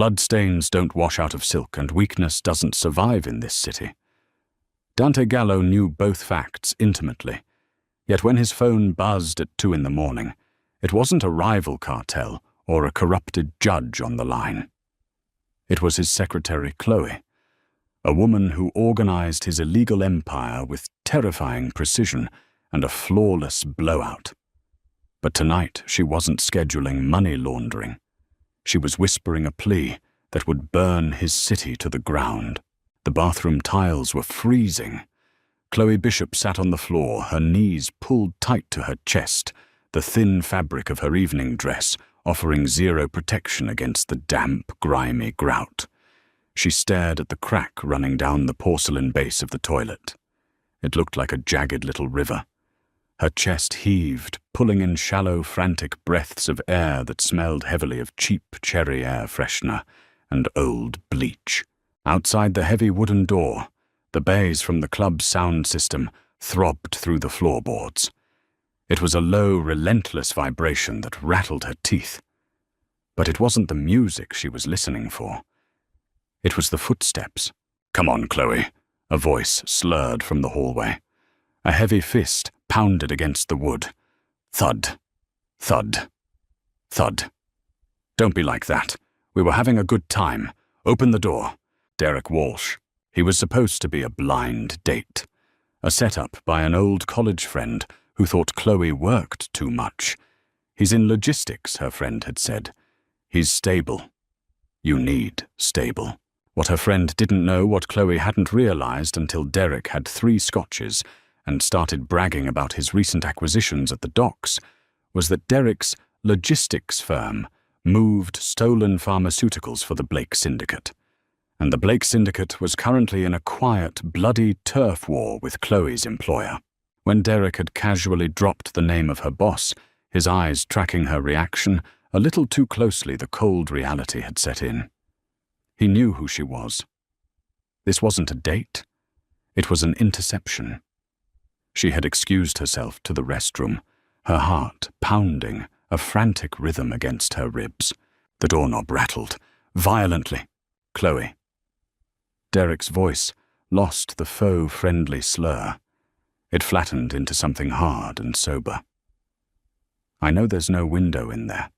Bloodstains don't wash out of silk, and weakness doesn't survive in this city. Dante Gallo knew both facts intimately, yet when his phone buzzed at 2 in the morning, it wasn't a rival cartel or a corrupted judge on the line. It was his secretary Chloe, a woman who organized his illegal empire with terrifying precision and a flawless blowout. But tonight she wasn't scheduling money laundering. She was whispering a plea that would burn his city to the ground. The bathroom tiles were freezing. Chloe Bishop sat on the floor, her knees pulled tight to her chest, the thin fabric of her evening dress offering zero protection against the damp, grimy grout. She stared at the crack running down the porcelain base of the toilet. It looked like a jagged little river. Her chest heaved, pulling in shallow, frantic breaths of air that smelled heavily of cheap cherry air freshener and old bleach. Outside the heavy wooden door, the bass from the club's sound system throbbed through the floorboards. It was a low, relentless vibration that rattled her teeth. But it wasn't the music she was listening for. It was the footsteps. "Come on, Chloe," a voice slurred from the hallway. A heavy fist pounded against the wood. Thud, thud, thud. "Don't be like that. We were having a good time. Open the door." Derek Walsh. He was supposed to be a blind date. A setup by an old college friend who thought Chloe worked too much. "He's in logistics," her friend had said. "He's stable. You need stable." What her friend didn't know, what Chloe hadn't realized until Derek had 3 scotches and started bragging about his recent acquisitions at the docks, was that Derek's logistics firm moved stolen pharmaceuticals for the Blake Syndicate. And the Blake Syndicate was currently in a quiet, bloody turf war with Chloe's employer. When Derek had casually dropped the name of her boss, his eyes tracking her reaction, a little too closely the cold reality had set in. He knew who she was. This wasn't a date. It was an interception. She had excused herself to the restroom, her heart pounding, a frantic rhythm against her ribs. The doorknob rattled, violently. "Chloe." Derek's voice lost the faux friendly slur. It flattened into something hard and sober. "I know there's no window in there.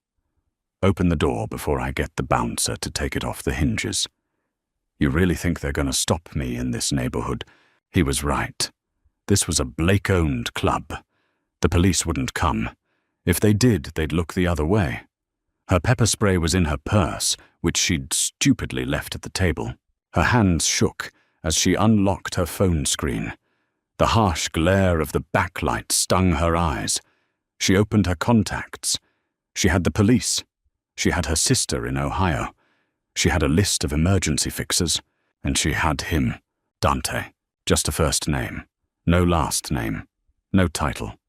Open the door before I get the bouncer to take it off the hinges. You really think they're going to stop me in this neighborhood?" He was right. This was a Blake-owned club. The police wouldn't come. If they did, they'd look the other way. Her pepper spray was in her purse, which she'd stupidly left at the table. Her hands shook as she unlocked her phone screen. The harsh glare of the backlight stung her eyes. She opened her contacts. She had the police. She had her sister in Ohio. She had a list of emergency fixers. And she had him, Dante. Just a first name. No last name. No title.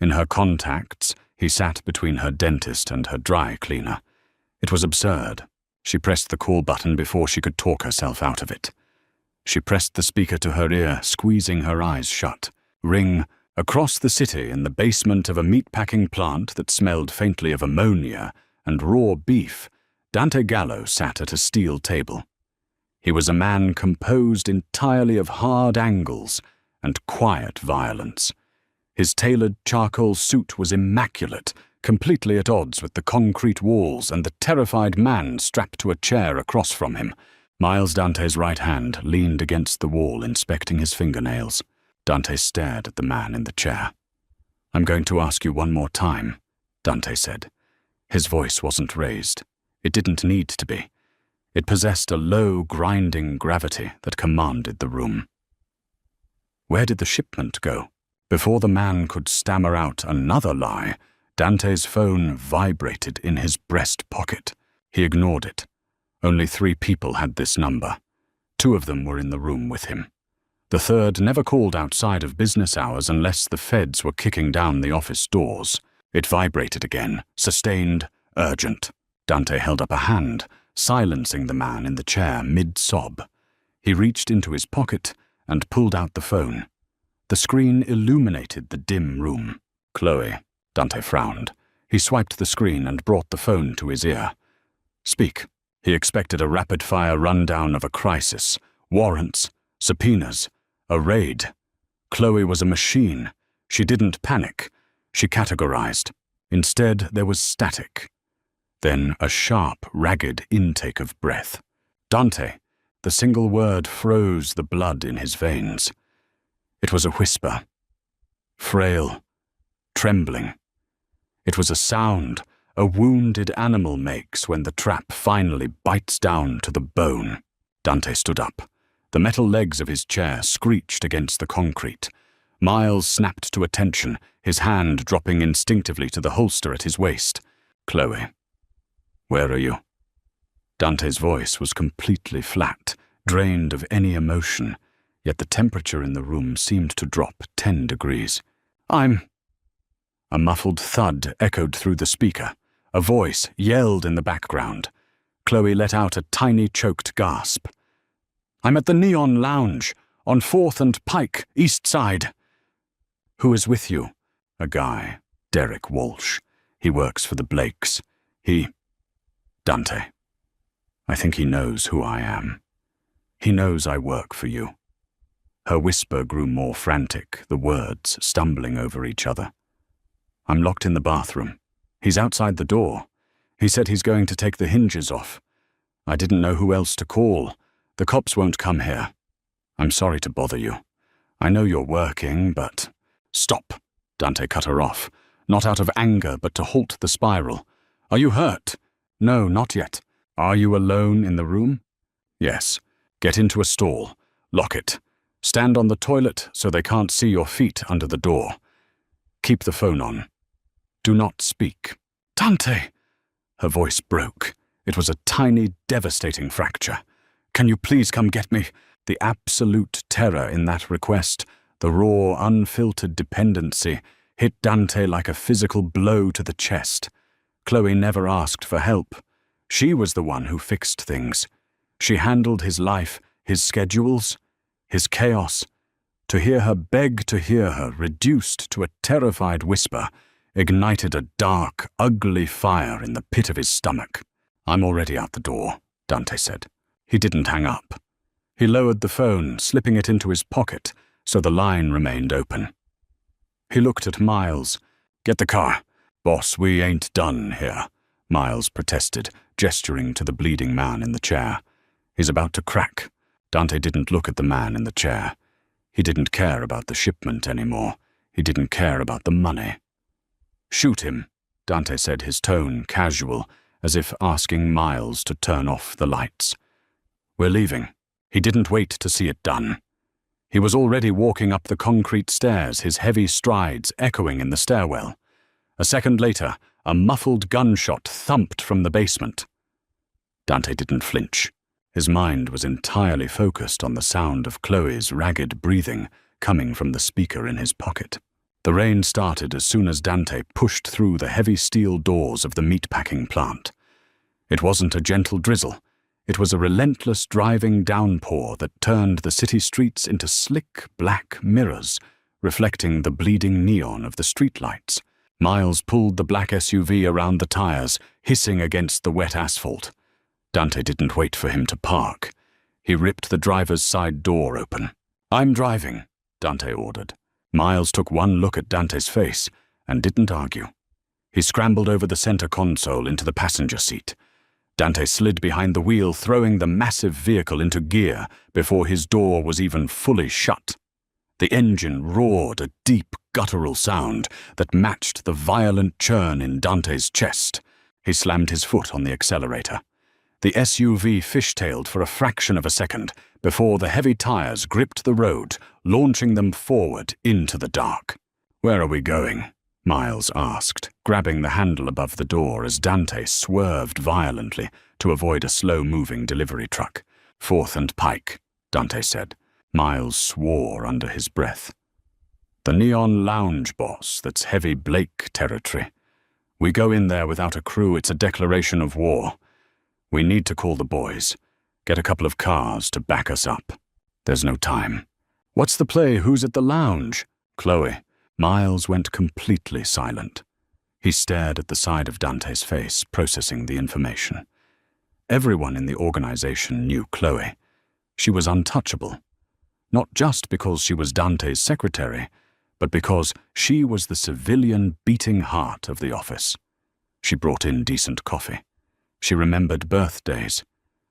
In her contacts, he sat between her dentist and her dry cleaner. It was absurd. She pressed the call button before she could talk herself out of it. She pressed the speaker to her ear, squeezing her eyes shut. Ring, across the city in the basement of a meatpacking plant that smelled faintly of ammonia and raw beef, Dante Gallo sat at a steel table. He was a man composed entirely of hard angles and quiet violence. His tailored charcoal suit was immaculate, completely at odds with the concrete walls and the terrified man strapped to a chair across from him. Miles Dante's right hand leaned against the wall, inspecting his fingernails. Dante stared at the man in the chair. "I'm going to ask you one more time," Dante said. His voice wasn't raised. It didn't need to be. It possessed a low, grinding gravity that commanded the room. "Where did the shipment go?" Before the man could stammer out another lie, Dante's phone vibrated in his breast pocket. He ignored it. Only 3 people had this number. 2 of them were in the room with him. The third never called outside of business hours unless the feds were kicking down the office doors. It vibrated again, sustained, urgent. Dante held up a hand, silencing the man in the chair mid-sob. He reached into his pocket and pulled out the phone. The screen illuminated the dim room. "Chloe." Dante frowned. He swiped the screen and brought the phone to his ear. "Speak." He expected a rapid-fire rundown of a crisis, warrants, subpoenas, a raid. Chloe was a machine. She didn't panic. She categorized. Instead, there was static. Then a sharp, ragged intake of breath. Dante. The single word froze the blood in his veins. It was a whisper. Frail. Trembling. It was a sound a wounded animal makes when the trap finally bites down to the bone. Dante stood up. The metal legs of his chair screeched against the concrete. Miles snapped to attention, his hand dropping instinctively to the holster at his waist. Chloe. Where are you? Dante's voice was completely flat, drained of any emotion, yet the temperature in the room seemed to drop 10 degrees. A muffled thud echoed through the speaker. A voice yelled in the background. Chloe let out a tiny choked gasp. I'm at the Neon Lounge, on 4th and Pike, East Side. Who is with you? A guy, Derek Walsh. He works for the Blakes. Dante. I think he knows who I am. He knows I work for you. Her whisper grew more frantic, the words stumbling over each other. I'm locked in the bathroom. He's outside the door. He said he's going to take the hinges off. I didn't know who else to call. The cops won't come here. I'm sorry to bother you. I know you're working, but... Stop, Dante cut her off, not out of anger, but to halt the spiral. Are you hurt? No, not yet. Are you alone in the room? Yes. Get into a stall. Lock it. Stand on the toilet so they can't see your feet under the door. Keep the phone on. Do not speak. Dante! Her voice broke. It was a tiny, devastating fracture. Can you please come get me? The absolute terror in that request, the raw, unfiltered dependency, hit Dante like a physical blow to the chest. Chloe never asked for help. She was the one who fixed things. She handled his life, his schedules, his chaos. To hear her beg to hear her, reduced to a terrified whisper, ignited a dark, ugly fire in the pit of his stomach. I'm already out the door, Dante said. He didn't hang up. He lowered the phone, slipping it into his pocket, so the line remained open. He looked at Miles. Get the car. Boss, we ain't done here, Miles protested, gesturing to the bleeding man in the chair. He's about to crack. Dante didn't look at the man in the chair. He didn't care about the shipment anymore. He didn't care about the money. Shoot him, Dante said, his tone casual, as if asking Miles to turn off the lights. We're leaving. He didn't wait to see it done. He was already walking up the concrete stairs, his heavy strides echoing in the stairwell. A second later, a muffled gunshot thumped from the basement. Dante didn't flinch. His mind was entirely focused on the sound of Chloe's ragged breathing coming from the speaker in his pocket. The rain started as soon as Dante pushed through the heavy steel doors of the meatpacking plant. It wasn't a gentle drizzle. It was a relentless driving downpour that turned the city streets into slick black mirrors, reflecting the bleeding neon of the streetlights. Miles pulled the black SUV around the tires, hissing against the wet asphalt. Dante didn't wait for him to park. He ripped the driver's side door open. I'm driving, Dante ordered. Miles took one look at Dante's face and didn't argue. He scrambled over the center console into the passenger seat. Dante slid behind the wheel, throwing the massive vehicle into gear before his door was even fully shut. The engine roared a deep, guttural sound that matched the violent churn in Dante's chest. He slammed his foot on the accelerator. The SUV fishtailed for a fraction of a second before the heavy tires gripped the road, launching them forward into the dark. Where are we going? Miles asked, grabbing the handle above the door as Dante swerved violently to avoid a slow-moving delivery truck. 4th and Pike, Dante said. Miles swore under his breath. The Neon Lounge, boss, that's heavy Blake territory. We go in there without a crew, it's a declaration of war. We need to call the boys. Get a couple of cars to back us up. There's no time. What's the play? Who's at the lounge? Chloe. Miles went completely silent. He stared at the side of Dante's face, processing the information. Everyone in the organization knew Chloe. She was untouchable, not just because she was Dante's secretary, but because she was the civilian beating heart of the office. She brought in decent coffee. She remembered birthdays.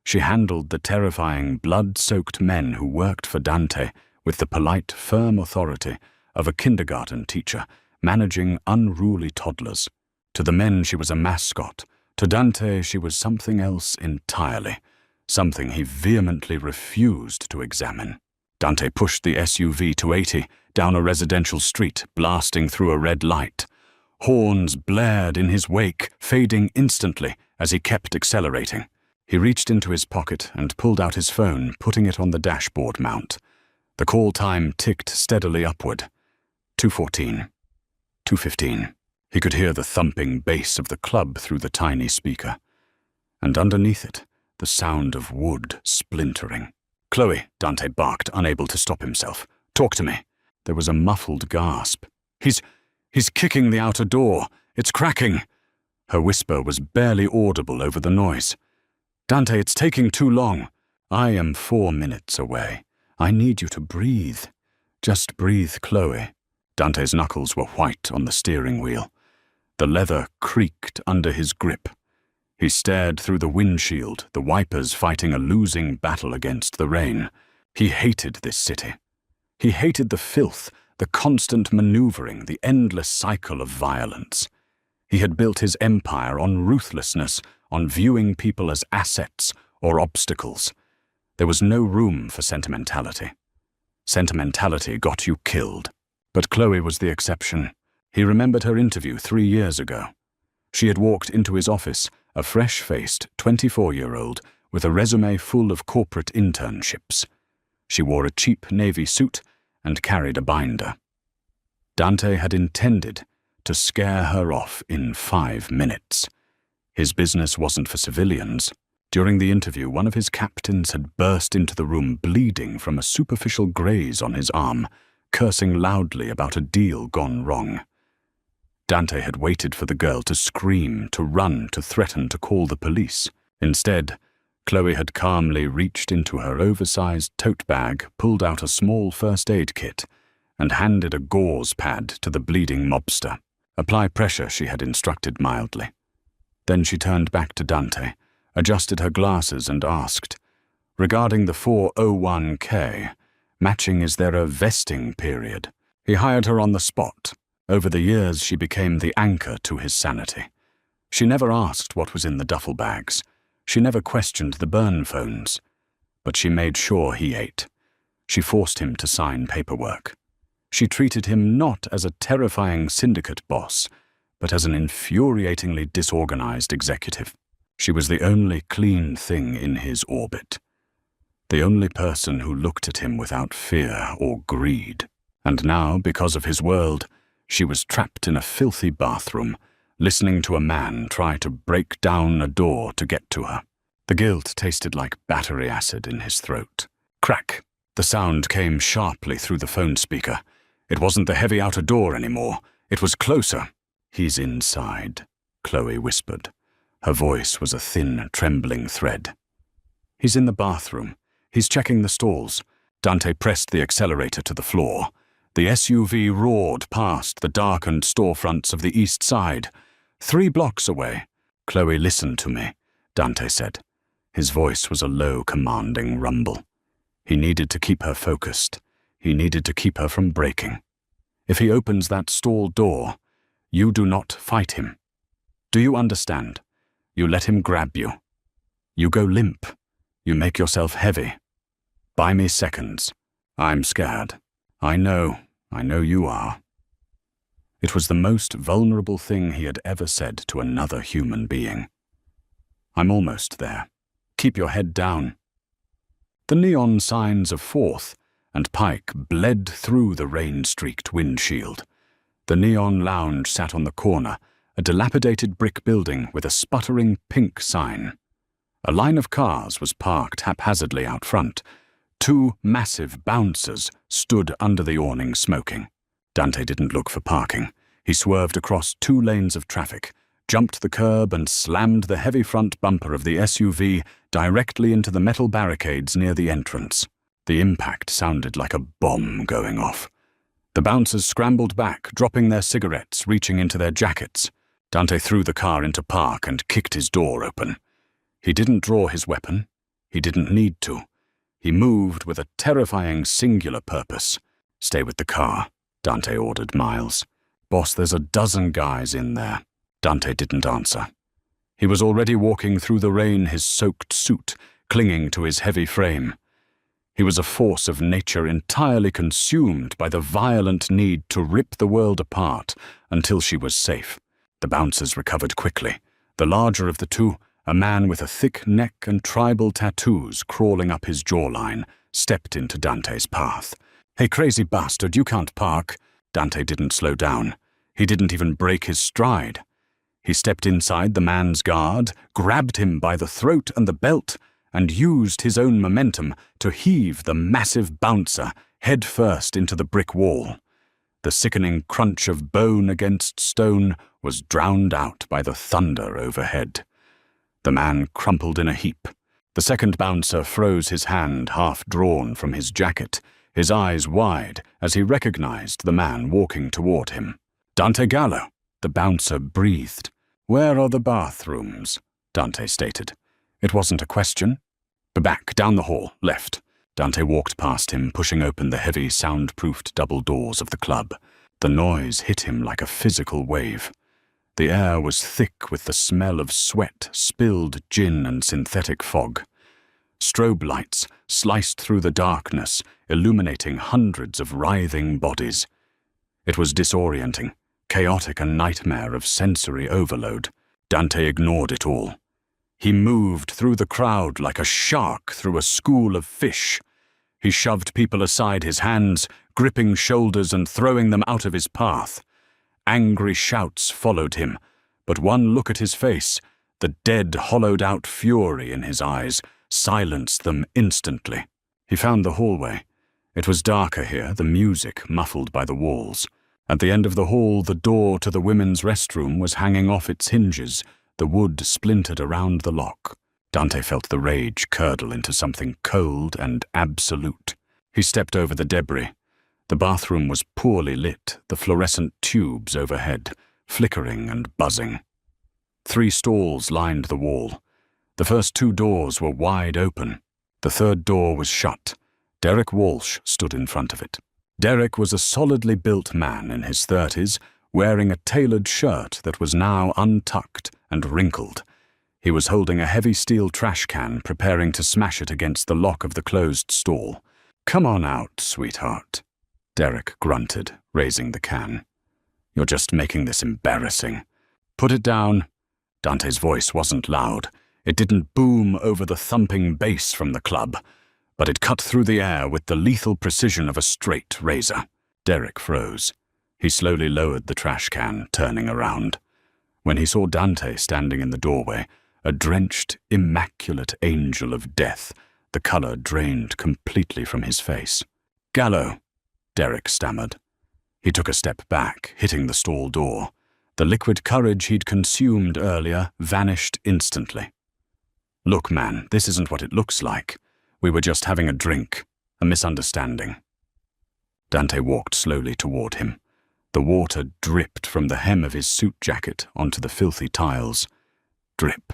She handled the terrifying, blood-soaked men who worked for Dante with the polite, firm authority of a kindergarten teacher managing unruly toddlers. To the men she was a mascot. To Dante she was something else entirely, something he vehemently refused to examine. Dante pushed the SUV to 80 down a residential street, blasting through a red light. Horns blared in his wake, fading instantly as he kept accelerating. He reached into his pocket and pulled out his phone, putting it on the dashboard mount. The call time ticked steadily upward. 2:14. 2:15. He could hear the thumping bass of the club through the tiny speaker. And underneath it, the sound of wood splintering. "Chloe," Dante barked, unable to stop himself. "Talk to me." There was a muffled gasp. He's kicking the outer door. It's cracking." Her whisper was barely audible over the noise. "Dante, it's taking too long. I am 4 minutes away. I need you to breathe. Just breathe, Chloe." Dante's knuckles were white on the steering wheel. The leather creaked under his grip. He stared through the windshield, the wipers fighting a losing battle against the rain. He hated this city. He hated the filth, the constant maneuvering, the endless cycle of violence. He had built his empire on ruthlessness, on viewing people as assets or obstacles. There was no room for sentimentality. Sentimentality got you killed. But Chloe was the exception. He remembered her interview 3 years ago. She had walked into his office, a fresh-faced 24-year-old with a resume full of corporate internships. She wore a cheap navy suit and carried a binder. Dante had intended to scare her off in 5 minutes. His business wasn't for civilians. During the interview, one of his captains had burst into the room bleeding from a superficial graze on his arm, cursing loudly about a deal gone wrong. Dante had waited for the girl to scream, to run, to threaten to call the police. Instead, Chloe had calmly reached into her oversized tote bag, pulled out a small first aid kit, and handed a gauze pad to the bleeding mobster. "Apply pressure," she had instructed mildly. Then she turned back to Dante, adjusted her glasses and asked, "Regarding the 401k, matching, is there a vesting period?" He hired her on the spot. Over the years, she became the anchor to his sanity. She never asked what was in the duffel bags. She never questioned the burn phones. But she made sure he ate. She forced him to sign paperwork. She treated him not as a terrifying syndicate boss, but as an infuriatingly disorganized executive. She was the only clean thing in his orbit. The only person who looked at him without fear or greed. And now, because of his world, she was trapped in a filthy bathroom, listening to a man try to break down a door to get to her. The guilt tasted like battery acid in his throat. Crack! The sound came sharply through the phone speaker. It wasn't the heavy outer door anymore. It was closer. "He's inside," Chloe whispered. Her voice was a thin, trembling thread. "He's in the bathroom. He's checking the stalls." Dante pressed the accelerator to the floor. The SUV roared past the darkened storefronts of the east side. 3 blocks away. "Chloe, listen to me," Dante said. His voice was a low, commanding rumble. He needed to keep her focused. He needed to keep her from breaking. "If he opens that stall door, you do not fight him. Do you understand? You let him grab you. You go limp. You make yourself heavy. Buy me seconds. I'm scared. I know you are." It was the most vulnerable thing he had ever said to another human being. "I'm almost there. Keep your head down." The neon signs of 4th and Pike bled through the rain-streaked windshield. The neon lounge sat on the corner, a dilapidated brick building with a sputtering pink sign. A line of cars was parked haphazardly out front. 2 massive bouncers stood under the awning smoking. Dante didn't look for parking. He swerved across 2 lanes of traffic, jumped the curb and slammed the heavy front bumper of the SUV directly into the metal barricades near the entrance. The impact sounded like a bomb going off. The bouncers scrambled back, dropping their cigarettes, reaching into their jackets. Dante threw the car into park and kicked his door open. He didn't draw his weapon. He didn't need to. He moved with a terrifying singular purpose. "Stay with the car," Dante ordered Miles. "Boss, there's a dozen guys in there." Dante didn't answer. He was already walking through the rain, his soaked suit clinging to his heavy frame. He was a force of nature entirely consumed by the violent need to rip the world apart until she was safe. The bouncers recovered quickly. The larger of the two, a man with a thick neck and tribal tattoos crawling up his jawline, stepped into Dante's path. "Hey, crazy bastard, you can't park." Dante didn't slow down. He didn't even break his stride. He stepped inside the man's guard, grabbed him by the throat and the belt, and used his own momentum to heave the massive bouncer head first into the brick wall. The sickening crunch of bone against stone was drowned out by the thunder overhead. The man crumpled in a heap. The second bouncer froze his hand half drawn from his jacket, his eyes wide as he recognized the man walking toward him. "Dante Gallo," the bouncer breathed. "Where are the bathrooms?" Dante stated. It wasn't a question. "Back, down the hall, left." Dante walked past him, pushing open the heavy, soundproofed double doors of the club. The noise hit him like a physical wave. The air was thick with the smell of sweat, spilled gin, and synthetic fog. Strobe lights sliced through the darkness, illuminating hundreds of writhing bodies. It was disorienting, chaotic, a nightmare of sensory overload. Dante ignored it all. He moved through the crowd like a shark through a school of fish. He shoved people aside, his hands gripping shoulders and throwing them out of his path. Angry shouts followed him, but one look at his face, the dead, hollowed-out fury in his eyes, silenced them instantly. He found the hallway. It was darker here, the music muffled by the walls. At the end of the hall, the door to the women's restroom was hanging off its hinges, the wood splintered around the lock. Dante felt the rage curdle into something cold and absolute. He stepped over the debris. The bathroom was poorly lit, the fluorescent tubes overhead, flickering and buzzing. 3 stalls lined the wall. The first 2 doors were wide open. The third door was shut. Derek Walsh stood in front of it. Derek was a solidly built man in his 30s, wearing a tailored shirt that was now untucked and wrinkled. He was holding a heavy steel trash can, preparing to smash it against the lock of the closed stall. "Come on out, sweetheart," Derek grunted, raising the can. "You're just making this embarrassing." "Put it down." Dante's voice wasn't loud. It didn't boom over the thumping bass from the club, but it cut through the air with the lethal precision of a straight razor. Derek froze. He slowly lowered the trash can, turning around. When he saw Dante standing in the doorway, a drenched, immaculate angel of death, the color drained completely from his face. "Gallo," Derek stammered. He took a step back, hitting the stall door. The liquid courage he'd consumed earlier vanished instantly. "Look, man, this isn't what it looks like. We were just having a drink, a misunderstanding." Dante walked slowly toward him. The water dripped from the hem of his suit jacket onto the filthy tiles. "Drip,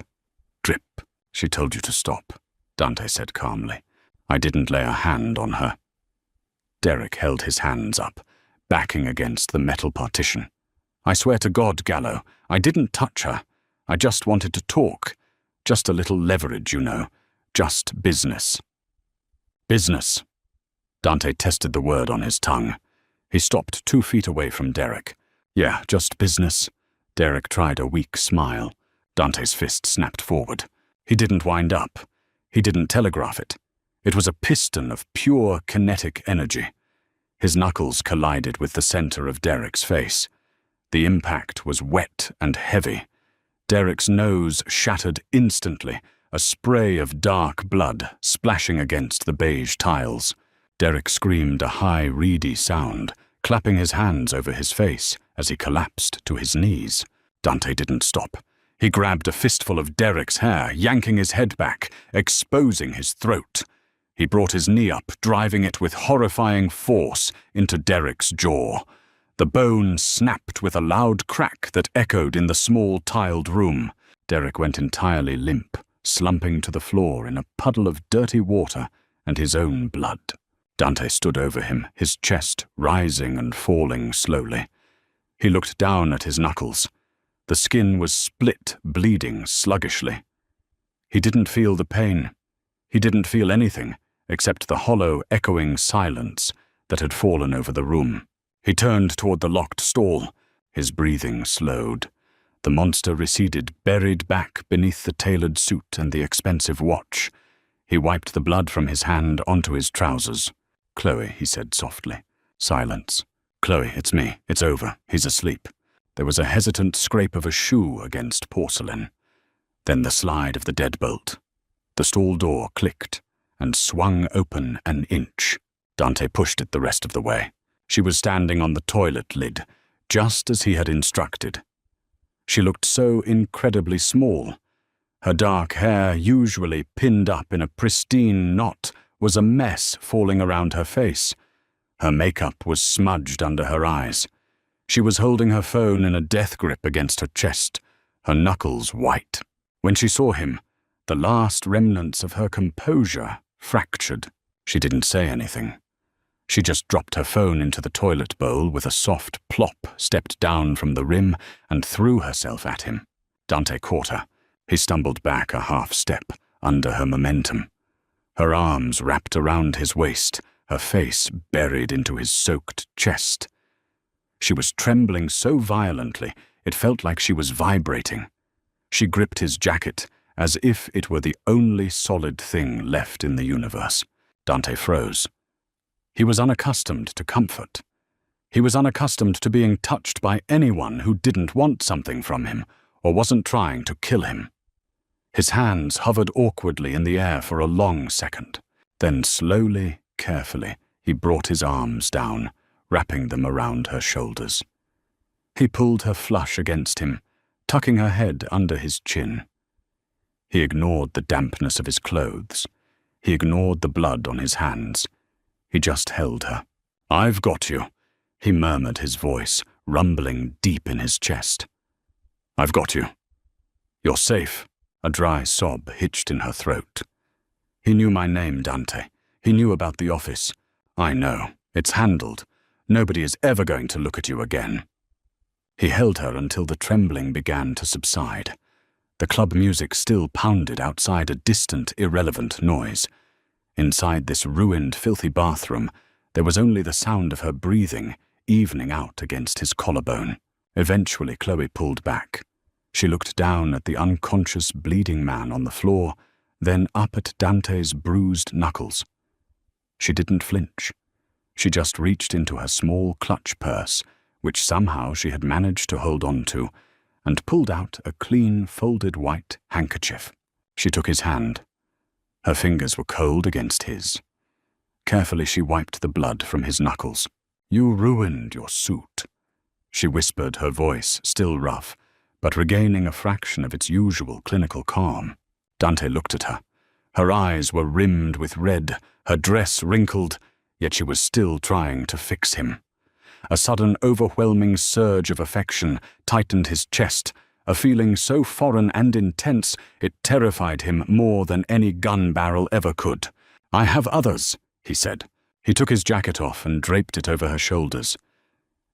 drip. She told you to stop," Dante said calmly. "I didn't lay a hand on her." Derek held his hands up, backing against the metal partition. "I swear to God, Gallo, I didn't touch her. I just wanted to talk. Just a little leverage, you know. Just business." "Business." Dante tested the word on his tongue. He stopped 2 feet away from Derek. "Yeah, just business." Derek tried a weak smile. Dante's fist snapped forward. He didn't wind up. He didn't telegraph it. It was a piston of pure kinetic energy. His knuckles collided with the center of Derek's face. The impact was wet and heavy. Derek's nose shattered instantly, a spray of dark blood splashing against the beige tiles. Derek screamed a high, reedy sound, clapping his hands over his face as he collapsed to his knees. Dante didn't stop. He grabbed a fistful of Derek's hair, yanking his head back, exposing his throat. He brought his knee up, driving it with horrifying force into Derek's jaw. The bone snapped with a loud crack that echoed in the small tiled room. Derek went entirely limp, slumping to the floor in a puddle of dirty water and his own blood. Dante stood over him, his chest rising and falling slowly. He looked down at his knuckles. The skin was split, bleeding sluggishly. He didn't feel the pain. He didn't feel anything except the hollow, echoing silence that had fallen over the room. He turned toward the locked stall. His breathing slowed. The monster receded, buried back beneath the tailored suit and the expensive watch. He wiped the blood from his hand onto his trousers. "Chloe," he said softly. Silence. "Chloe, it's me. It's over. He's asleep." There was a hesitant scrape of a shoe against porcelain. Then the slide of the deadbolt. The stall door clicked and swung open an inch. Dante pushed it the rest of the way. She was standing on the toilet lid, just as he had instructed. She looked so incredibly small. Her dark hair, usually pinned up in a pristine knot, was a mess falling around her face. Her makeup was smudged under her eyes. She was holding her phone in a death grip against her chest, her knuckles white. When she saw him, the last remnants of her composure fractured. She didn't say anything. She just dropped her phone into the toilet bowl with a soft plop, stepped down from the rim, and threw herself at him. Dante caught her. He stumbled back a half step, under her momentum. Her arms wrapped around his waist, her face buried into his soaked chest. She was trembling so violently, it felt like she was vibrating. She gripped his jacket, as if it were the only solid thing left in the universe. Dante froze. He was unaccustomed to comfort. He was unaccustomed to being touched by anyone who didn't want something from him or wasn't trying to kill him. His hands hovered awkwardly in the air for a long second. Then slowly, carefully, he brought his arms down, wrapping them around her shoulders. He pulled her flush against him, tucking her head under his chin. He ignored the dampness of his clothes. He ignored the blood on his hands. He just held her. "I've got you," he murmured, his voice rumbling deep in his chest. "I've got you. You're safe." A dry sob hitched in her throat. "He knew my name, Dante. He knew about the office. I know. It's handled. Nobody is ever going to look at you again." He held her until the trembling began to subside. The club music still pounded outside a distant, irrelevant noise. Inside this ruined, filthy bathroom, there was only the sound of her breathing, evening out against his collarbone. Eventually, Chloe pulled back. She looked down at the unconscious, bleeding man on the floor, then up at Dante's bruised knuckles. She didn't flinch. She just reached into her small clutch purse, which somehow she had managed to hold on to, and pulled out a clean, folded white handkerchief. She took his hand. Her fingers were cold against his. Carefully she wiped the blood from his knuckles. "You ruined your suit," she whispered, her voice still rough, but regaining a fraction of its usual clinical calm. Dante looked at her. Her eyes were rimmed with red, her dress wrinkled, yet she was still trying to fix him. A sudden, overwhelming surge of affection tightened his chest, a feeling so foreign and intense it terrified him more than any gun barrel ever could. "I have others," he said. He took his jacket off and draped it over her shoulders.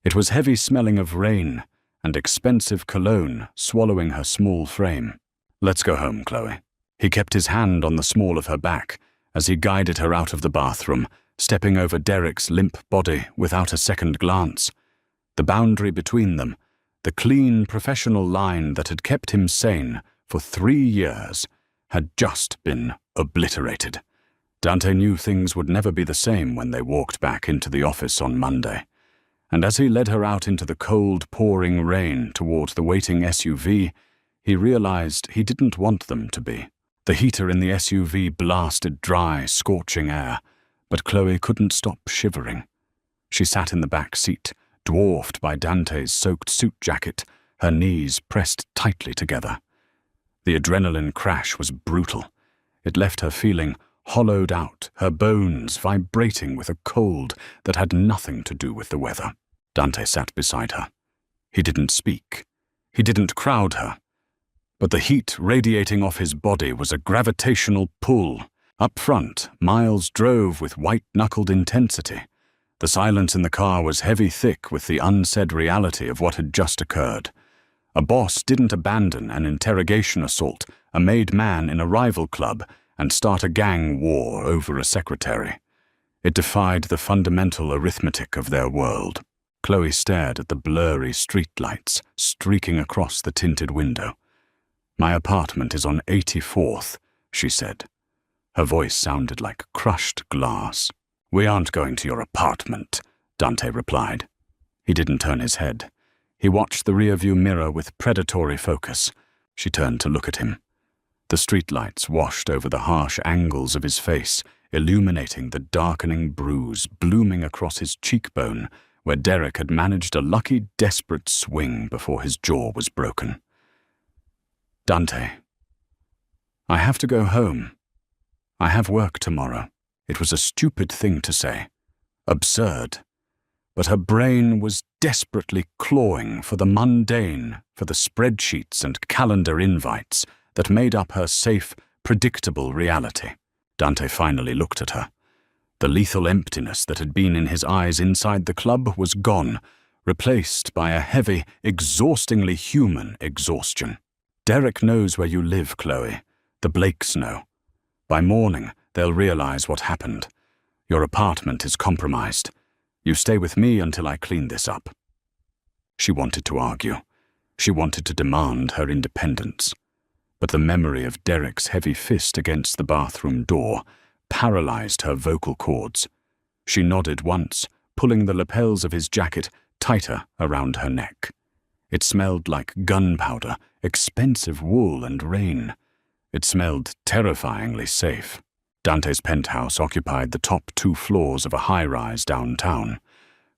It was heavy, smelling of rain and expensive cologne swallowing her small frame. "Let's go home, Chloe." He kept his hand on the small of her back as he guided her out of the bathroom, stepping over Derek's limp body without a second glance. The boundary between them, the clean, professional line that had kept him sane for 3 years, had just been obliterated. Dante knew things would never be the same when they walked back into the office on Monday. And as he led her out into the cold, pouring rain toward the waiting SUV, he realized he didn't want them to be. The heater in the SUV blasted dry, scorching air, but Chloe couldn't stop shivering. She sat in the back seat, dwarfed by Dante's soaked suit jacket, her knees pressed tightly together. The adrenaline crash was brutal. It left her feeling hollowed out, her bones vibrating with a cold that had nothing to do with the weather. Dante sat beside her. He didn't speak. He didn't crowd her. But the heat radiating off his body was a gravitational pull. Up front, Miles drove with white-knuckled intensity. The silence in the car was heavy thick with the unsaid reality of what had just occurred. A boss didn't abandon an interrogation assault, a made man in a rival club, and start a gang war over a secretary. It defied the fundamental arithmetic of their world. Chloe stared at the blurry streetlights streaking across the tinted window. "My apartment is on 84th, she said. Her voice sounded like crushed glass. "We aren't going to your apartment," Dante replied. He didn't turn his head. He watched the rearview mirror with predatory focus. She turned to look at him. The streetlights washed over the harsh angles of his face, illuminating the darkening bruise blooming across his cheekbone, where Derek had managed a lucky, desperate swing before his jaw was broken. "Dante, I have to go home. I have work tomorrow." It was a stupid thing to say. Absurd. But her brain was desperately clawing for the mundane, for the spreadsheets and calendar invites that made up her safe, predictable reality. Dante finally looked at her. The lethal emptiness that had been in his eyes inside the club was gone, replaced by a heavy, exhaustingly human exhaustion. "Derek knows where you live, Chloe. The Blakes know. By morning, they'll realize what happened. Your apartment is compromised. You stay with me until I clean this up." She wanted to argue. She wanted to demand her independence. But the memory of Derek's heavy fist against the bathroom door paralyzed her vocal cords. She nodded once, pulling the lapels of his jacket tighter around her neck. It smelled like gunpowder, expensive wool and rain. It smelled terrifyingly safe. Dante's penthouse occupied the top 2 floors of a high-rise downtown.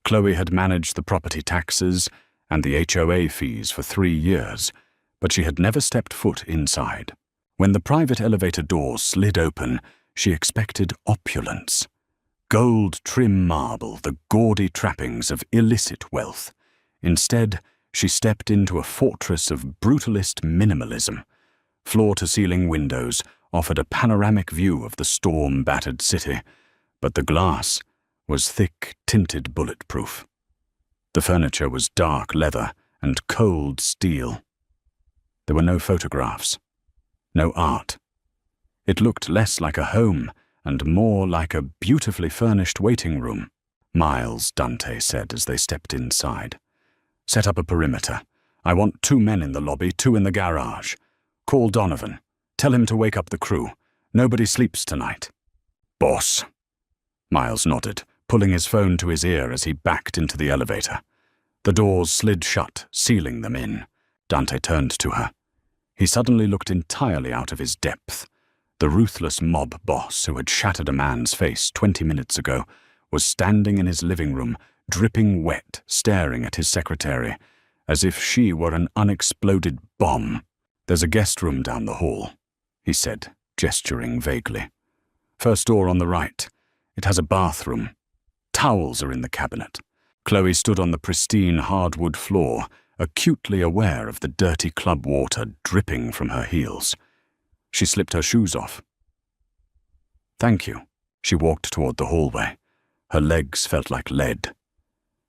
Chloe had managed the property taxes and the HOA fees for 3 years, but she had never stepped foot inside. When the private elevator door slid open, she expected opulence. Gold trim marble, the gaudy trappings of illicit wealth. Instead, she stepped into a fortress of brutalist minimalism. Floor-to-ceiling windows offered a panoramic view of the storm-battered city, but the glass was thick, tinted bulletproof. The furniture was dark leather and cold steel. There were no photographs, no art. It looked less like a home and more like a beautifully furnished waiting room. "Miles," Dante said as they stepped inside. "Set up a perimeter. I want 2 men in the lobby, 2 in the garage. Call Donovan. Tell him to wake up the crew. Nobody sleeps tonight." "Boss." Miles nodded, pulling his phone to his ear as he backed into the elevator. The doors slid shut, sealing them in. Dante turned to her. He suddenly looked entirely out of his depth. The ruthless mob boss who had shattered a man's face 20 minutes ago was standing in his living room, dripping wet, staring at his secretary, as if she were an unexploded bomb. "There's a guest room down the hall," he said, gesturing vaguely. "First door on the right. It has a bathroom. Towels are in the cabinet." Chloe stood on the pristine hardwood floor, acutely aware of the dirty club water dripping from her heels. She slipped her shoes off. "Thank you." She walked toward the hallway. Her legs felt like lead.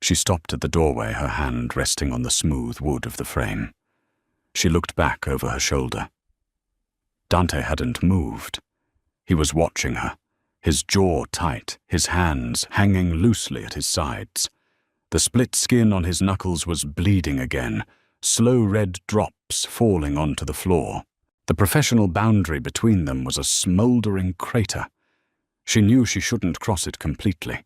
She stopped at the doorway, her hand resting on the smooth wood of the frame. She looked back over her shoulder. Dante hadn't moved. He was watching her, his jaw tight, his hands hanging loosely at his sides. The split skin on his knuckles was bleeding again, slow red drops falling onto the floor. The professional boundary between them was a smoldering crater. She knew she shouldn't cross it completely.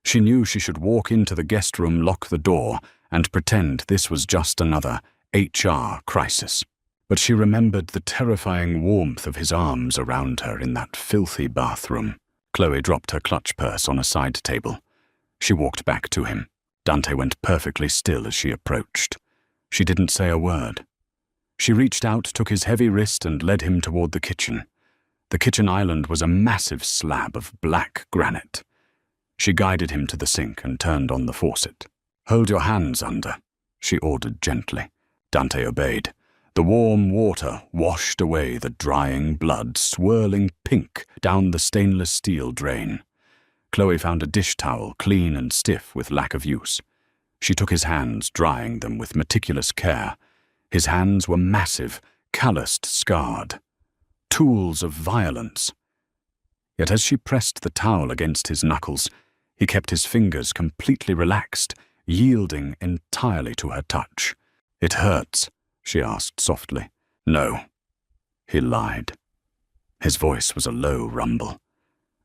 She knew she should walk into the guest room, lock the door, and pretend this was just another HR crisis. But she remembered the terrifying warmth of his arms around her in that filthy bathroom. Chloe dropped her clutch purse on a side table. She walked back to him. Dante went perfectly still as she approached. She didn't say a word. She reached out, took his heavy wrist, and led him toward the kitchen. The kitchen island was a massive slab of black granite. She guided him to the sink and turned on the faucet. "Hold your hands under," she ordered gently. Dante obeyed. The warm water washed away the drying blood, swirling pink down the stainless steel drain. Chloe found a dish towel, clean and stiff with lack of use. She took his hands, drying them with meticulous care. His hands were massive, calloused, scarred. Tools of violence. Yet as she pressed the towel against his knuckles, he kept his fingers completely relaxed, yielding entirely to her touch. "It hurts?" she asked softly. "No." He lied. His voice was a low rumble.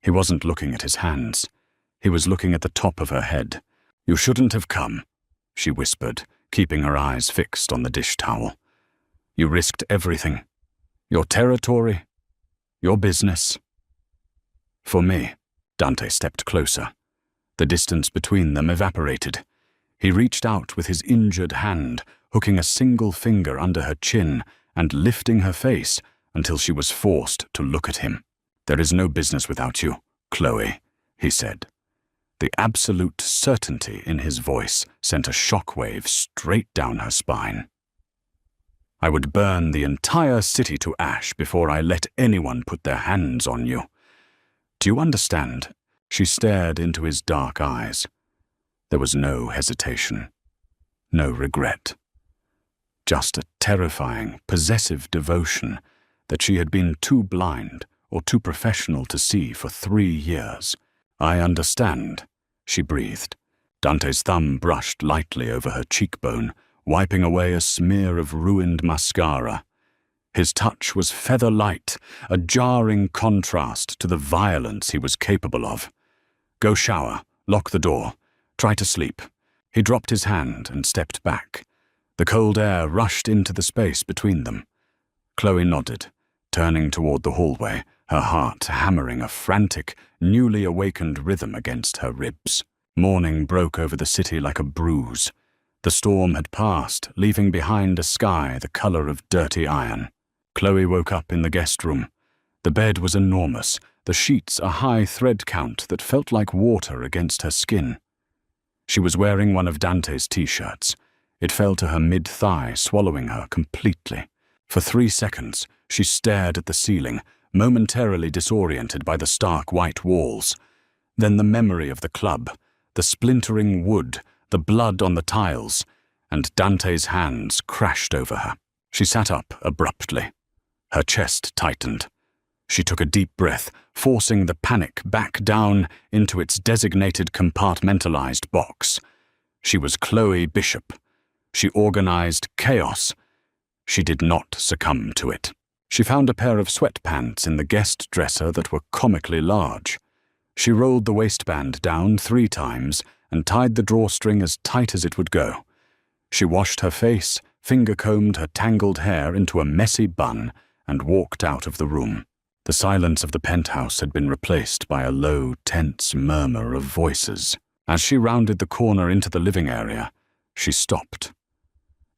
He wasn't looking at his hands. He was looking at the top of her head. "You shouldn't have come," she whispered, keeping her eyes fixed on the dish towel. "You risked everything. Your territory, your business." For me, Dante stepped closer. The distance between them evaporated. He reached out with his injured hand, hooking a single finger under her chin and lifting her face until she was forced to look at him. "There is no business without you, Chloe," he said. The absolute certainty in his voice sent a shockwave straight down her spine. "I would burn the entire city to ash before I let anyone put their hands on you. Do you understand?" She stared into his dark eyes. There was no hesitation, no regret. Just a terrifying, possessive devotion that she had been too blind or too professional to see for 3 years. "I understand," she breathed. Dante's thumb brushed lightly over her cheekbone, wiping away a smear of ruined mascara. His touch was feather-light, a jarring contrast to the violence he was capable of. "Go shower, lock the door, try to sleep." He dropped his hand and stepped back. The cold air rushed into the space between them. Chloe nodded, turning toward the hallway, her heart hammering a frantic, newly awakened rhythm against her ribs. Morning broke over the city like a bruise. The storm had passed, leaving behind a sky the color of dirty iron. Chloe woke up in the guest room. The bed was enormous, the sheets a high thread count that felt like water against her skin. She was wearing one of Dante's t-shirts. It fell to her mid-thigh, swallowing her completely. For 3 seconds, she stared at the ceiling, momentarily disoriented by the stark white walls. Then the memory of the club, the splintering wood, the blood on the tiles, and Dante's hands crashed over her. She sat up abruptly. Her chest tightened. She took a deep breath, forcing the panic back down into its designated compartmentalized box. She was Chloe Bishop. She organized chaos. She did not succumb to it. She found a pair of sweatpants in the guest dresser that were comically large. She rolled the waistband down 3 times and tied the drawstring as tight as it would go. She washed her face, finger-combed her tangled hair into a messy bun, and walked out of the room. The silence of the penthouse had been replaced by a low, tense murmur of voices. As she rounded the corner into the living area, she stopped.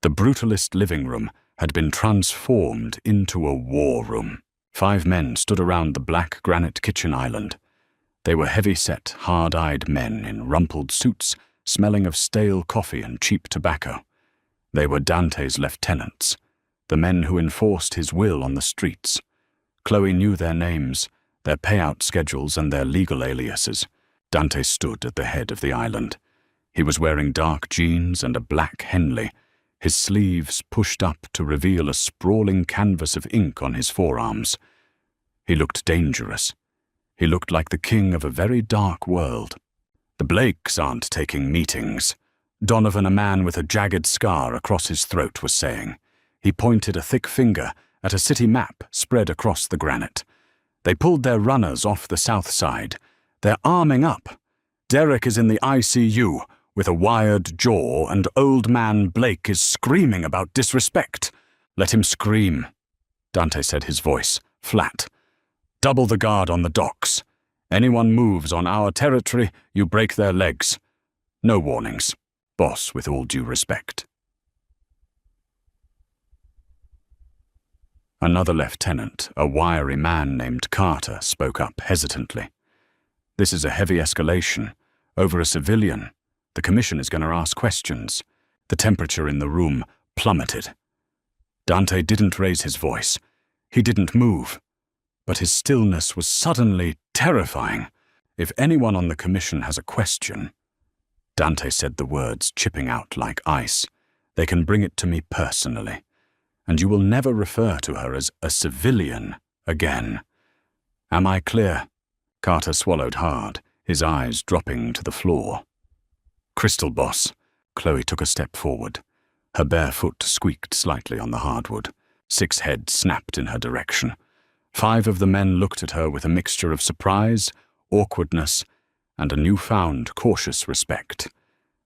The brutalist living room had been transformed into a war room. 5 men stood around the black granite kitchen island. They were heavy-set, hard-eyed men in rumpled suits, smelling of stale coffee and cheap tobacco. They were Dante's lieutenants, the men who enforced his will on the streets. Chloe knew their names, their payout schedules, and their legal aliases. Dante stood at the head of the island. He was wearing dark jeans and a black Henley, his sleeves pushed up to reveal a sprawling canvas of ink on his forearms. He looked dangerous. He looked like the king of a very dark world. "The Blakes aren't taking meetings," Donovan, a man with a jagged scar across his throat, was saying. He pointed a thick finger at a city map spread across the granite. "They pulled their runners off the south side. They're arming up. Derek is in the ICU with a wired jaw, and old man Blake is screaming about disrespect." "Let him scream," Dante said, his voice flat. "Double the guard on the docks. Anyone moves on our territory, you break their legs. No warnings. Boss, with all due respect." Another lieutenant, a wiry man named Carter, spoke up hesitantly. "This is a heavy escalation. Over a civilian. The commission is going to ask questions." The temperature in the room plummeted. Dante didn't raise his voice. He didn't move. But his stillness was suddenly terrifying. "If anyone on the commission has a question," Dante said the words chipping out like ice, "they can bring it to me personally. And you will never refer to her as a civilian again. Am I clear?" Carter swallowed hard, his eyes dropping to the floor. "Crystal, boss." Chloe took a step forward. Her bare foot squeaked slightly on the hardwood. 6 heads snapped in her direction. 5 of the men looked at her with a mixture of surprise, awkwardness, and a newfound cautious respect.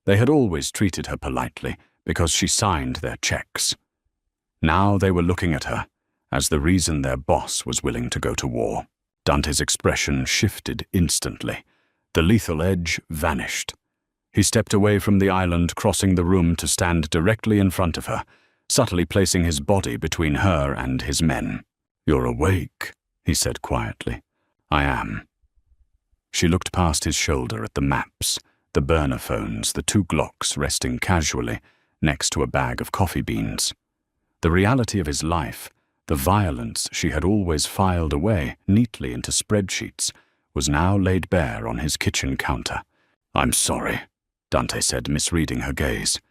They had always treated her politely because she signed their checks. Now they were looking at her as the reason their boss was willing to go to war. Dante's expression shifted instantly. The lethal edge vanished. He stepped away from the island, crossing the room to stand directly in front of her, subtly placing his body between her and his men. "You're awake," he said quietly. "I am." She looked past his shoulder at the maps, the burner phones, the 2 Glocks resting casually next to a bag of coffee beans. The reality of his life, the violence she had always filed away neatly into spreadsheets, was now laid bare on his kitchen counter. "I'm sorry," Dante said, misreading her gaze.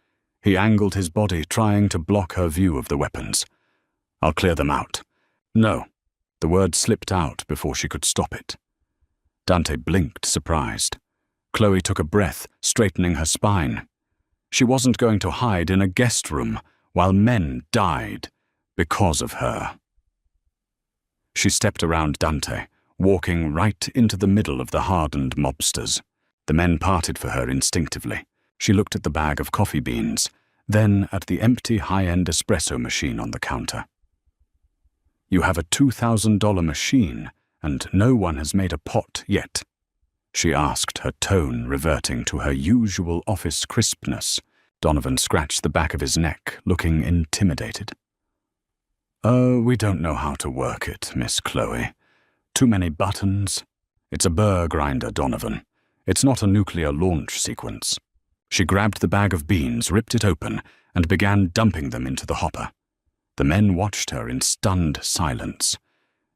He angled his body, trying to block her view of the weapons. "I'll clear them out." "No." The word slipped out before she could stop it. Dante blinked, surprised. Chloe took a breath, straightening her spine. She wasn't going to hide in a guest room while men died because of her. She stepped around Dante, walking right into the middle of the hardened mobsters. The men parted for her instinctively. She looked at the bag of coffee beans, then at the empty high-end espresso machine on the counter. "You have a $2,000 machine, and no one has made a pot yet?" she asked, her tone reverting to her usual office crispness. Donovan scratched the back of his neck, looking intimidated. "Oh, we don't know how to work it, Miss Chloe. Too many buttons. It's a burr grinder, Donovan. It's not a nuclear launch sequence." She grabbed the bag of beans, ripped it open, and began dumping them into the hopper. The men watched her in stunned silence.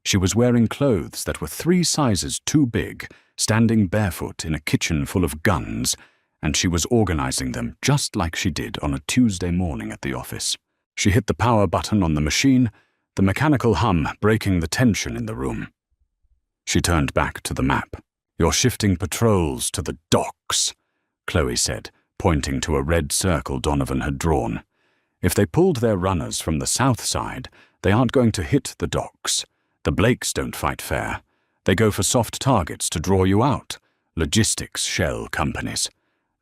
She was wearing clothes that were 3 sizes too big, standing barefoot in a kitchen full of guns, and she was organizing them just like she did on a Tuesday morning at the office. She hit the power button on the machine, the mechanical hum breaking the tension in the room. She turned back to the map. "You're shifting patrols to the docks," Chloe said, pointing to a red circle Donovan had drawn. "If they pulled their runners from the south side, they aren't going to hit the docks. The Blakes don't fight fair. They go for soft targets to draw you out, logistics shell companies.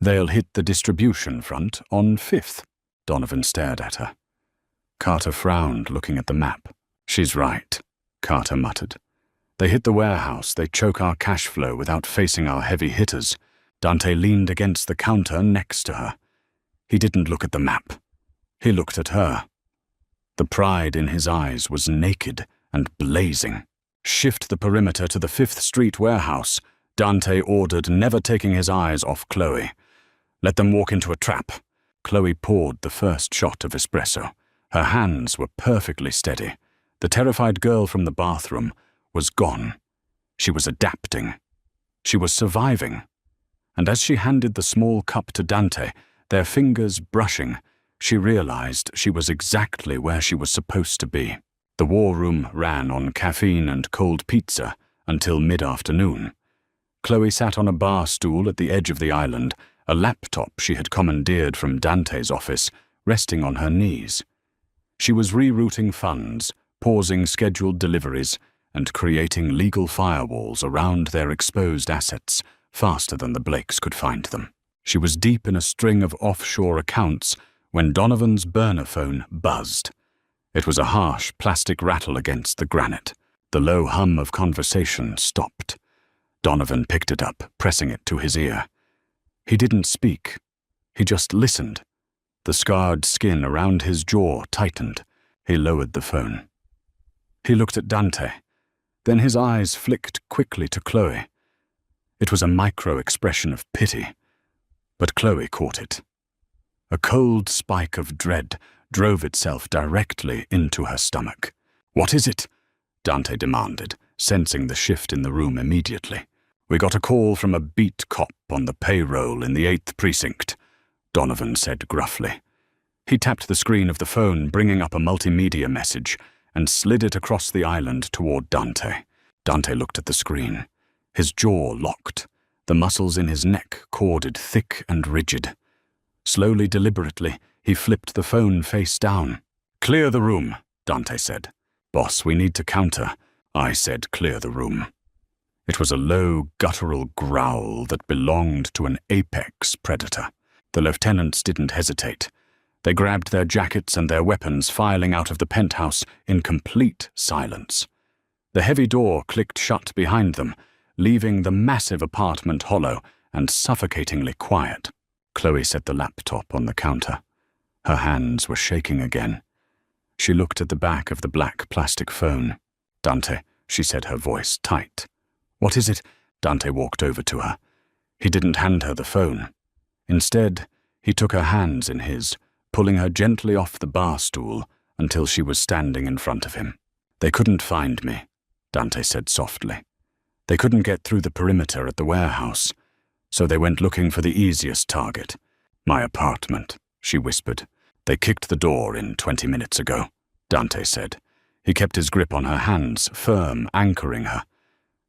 They'll hit the distribution front on 5th. Donovan stared at her. Carter frowned, looking at the map. "She's right," Carter muttered. "They hit the warehouse, they choke our cash flow without facing our heavy hitters." Dante leaned against the counter next to her. He didn't look at the map. He looked at her. The pride in his eyes was naked and blazing. "Shift the perimeter to the 5th Street warehouse," Dante ordered, never taking his eyes off Chloe. "Let them walk into a trap." Chloe poured the first shot of espresso. Her hands were perfectly steady. The terrified girl from the bathroom was gone. She was adapting. She was surviving. And as she handed the small cup to Dante, their fingers brushing, she realized she was exactly where she was supposed to be. The war room ran on caffeine and cold pizza until mid-afternoon. Chloe sat on a bar stool at the edge of the island, a laptop she had commandeered from Dante's office resting on her knees. She was rerouting funds, pausing scheduled deliveries, and creating legal firewalls around their exposed assets faster than the Blakes could find them. She was deep in a string of offshore accounts when Donovan's burner phone buzzed. It was a harsh plastic rattle against the granite. The low hum of conversation stopped. Donovan picked it up, pressing it to his ear. He didn't speak. He just listened. The scarred skin around his jaw tightened. He lowered the phone. He looked at Dante. Then his eyes flicked quickly to Chloe. It was a micro-expression of pity, but Chloe caught it. A cold spike of dread drove itself directly into her stomach. "What is it?" Dante demanded, sensing the shift in the room immediately. "We got a call from a beat cop on the payroll in the 8th precinct," Donovan said gruffly. He tapped the screen of the phone, bringing up a multimedia message, and slid it across the island toward Dante. Dante looked at the screen. His jaw locked. The muscles in his neck corded thick and rigid. Slowly, deliberately, he flipped the phone face down. "Clear the room," Dante said. "Boss, we need to counter." I said, "Clear the room." It was a low, guttural growl that belonged to an apex predator. The lieutenants didn't hesitate. They grabbed their jackets and their weapons, filing out of the penthouse in complete silence. The heavy door clicked shut behind them, leaving the massive apartment hollow and suffocatingly quiet. Chloe set the laptop on the counter. Her hands were shaking again. She looked at the back of the black plastic phone. "Dante," she said, her voice tight. "What is it?" Dante walked over to her. He didn't hand her the phone. Instead, he took her hands in his, pulling her gently off the bar stool until she was standing in front of him. "They couldn't find me," Dante said softly. "They couldn't get through the perimeter at the warehouse, so they went looking for the easiest target. My apartment," she whispered. "They kicked the door in 20 minutes ago," Dante said. He kept his grip on her hands, firm, anchoring her.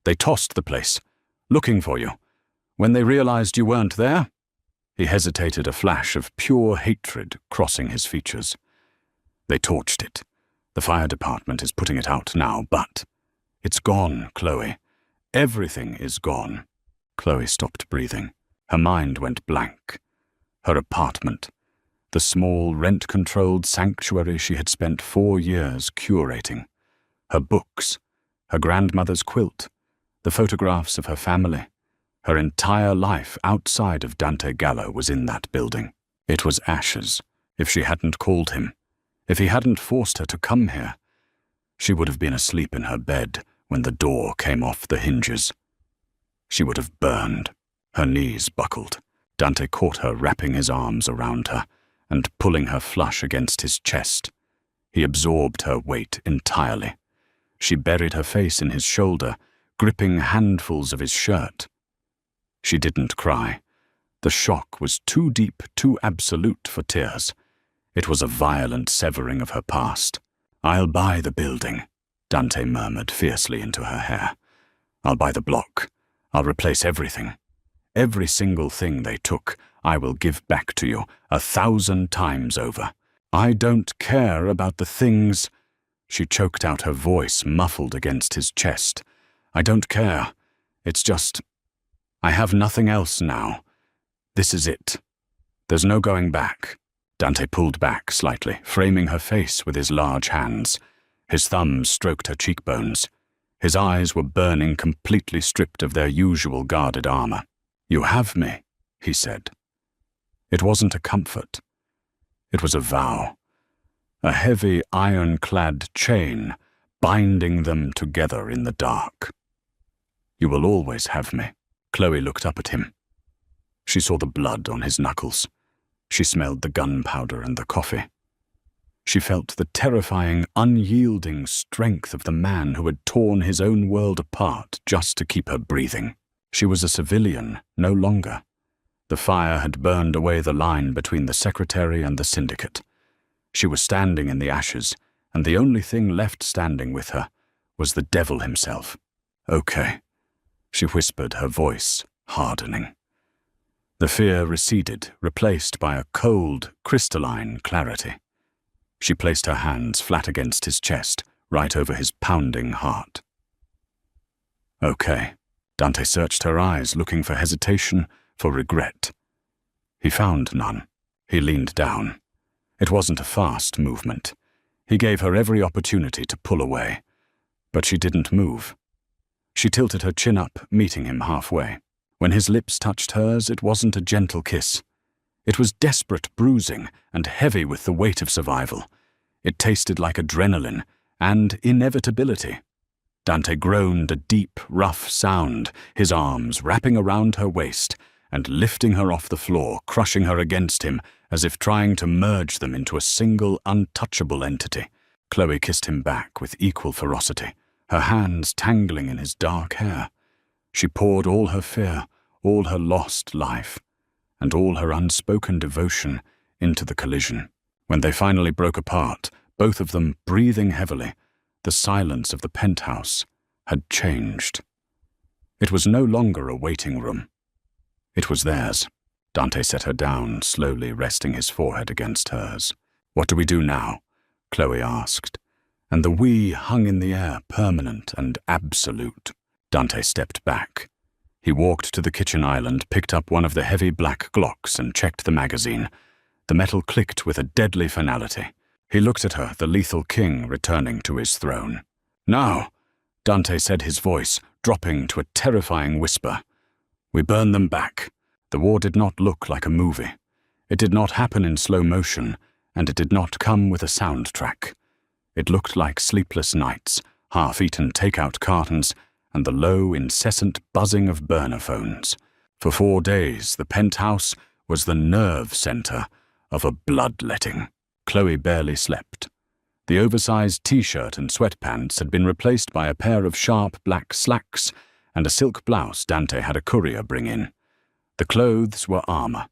"They tossed the place, looking for you. When they realized you weren't there?" He hesitated, a flash of pure hatred crossing his features. "They torched it. The fire department is putting it out now, but it's gone, Chloe. Everything is gone." Chloe stopped breathing. Her mind went blank. Her apartment, the small, rent-controlled sanctuary she had spent 4 years curating. Her books, her grandmother's quilt, the photographs of her family. Her entire life outside of Dante Gallo was in that building. It was ashes. If she hadn't called him, if he hadn't forced her to come here, she would have been asleep in her bed when the door came off the hinges. She would have burned. Her knees buckled. Dante caught her, wrapping his arms around her and pulling her flush against his chest. He absorbed her weight entirely. She buried her face in his shoulder, gripping handfuls of his shirt. She didn't cry. The shock was too deep, too absolute for tears. It was a violent severing of her past. "I'll buy the building," Dante murmured fiercely into her hair. "I'll buy the block. I'll replace everything. Every single thing they took, I will give back to you 1,000 times over. I don't care about the things—" She choked out, her voice muffled against his chest. "I don't care. It's just, I have nothing else now. This is it. There's no going back." Dante pulled back slightly, framing her face with his large hands. His thumbs stroked her cheekbones. His eyes were burning, completely stripped of their usual guarded armor. "You have me," he said. It wasn't a comfort. It was a vow. A heavy, ironclad chain binding them together in the dark. "You will always have me." Chloe looked up at him. She saw the blood on his knuckles. She smelled the gunpowder and the coffee. She felt the terrifying, unyielding strength of the man who had torn his own world apart just to keep her breathing. She was a civilian, no longer. The fire had burned away the line between the secretary and the syndicate. She was standing in the ashes, and the only thing left standing with her was the devil himself. "Okay," she whispered, her voice hardening. The fear receded, replaced by a cold, crystalline clarity. She placed her hands flat against his chest, right over his pounding heart. "Okay." Dante searched her eyes, looking for hesitation, for regret. He found none. He leaned down. It wasn't a fast movement. He gave her every opportunity to pull away, but she didn't move. She tilted her chin up, meeting him halfway. When his lips touched hers, it wasn't a gentle kiss. It was desperate bruising and heavy with the weight of survival. It tasted like adrenaline and inevitability. Dante groaned a deep, rough sound, his arms wrapping around her waist and lifting her off the floor, crushing her against him as if trying to merge them into a single, untouchable entity. Chloe kissed him back with equal ferocity, her hands tangling in his dark hair. She poured all her fear, all her lost life, and all her unspoken devotion into the collision. When they finally broke apart, both of them breathing heavily, the silence of the penthouse had changed. It was no longer a waiting room. It was theirs. Dante set her down, slowly resting his forehead against hers. "What do we do now?" Chloe asked, and the we hung in the air, permanent and absolute. Dante stepped back. He walked to the kitchen island, picked up one of the heavy black Glocks and checked the magazine. The metal clicked with a deadly finality. He looked at her, the lethal king returning to his throne. "Now," Dante said, his voice dropping to a terrifying whisper. "We burn them back." The war did not look like a movie. It did not happen in slow motion, and it did not come with a soundtrack. It looked like sleepless nights, half-eaten takeout cartons, and the low, incessant buzzing of burner phones. For 4 days, the penthouse was the nerve center of a bloodletting. Chloe barely slept. The oversized t-shirt and sweatpants had been replaced by a pair of sharp black slacks and a silk blouse Dante had a courier bring in. The clothes were armor.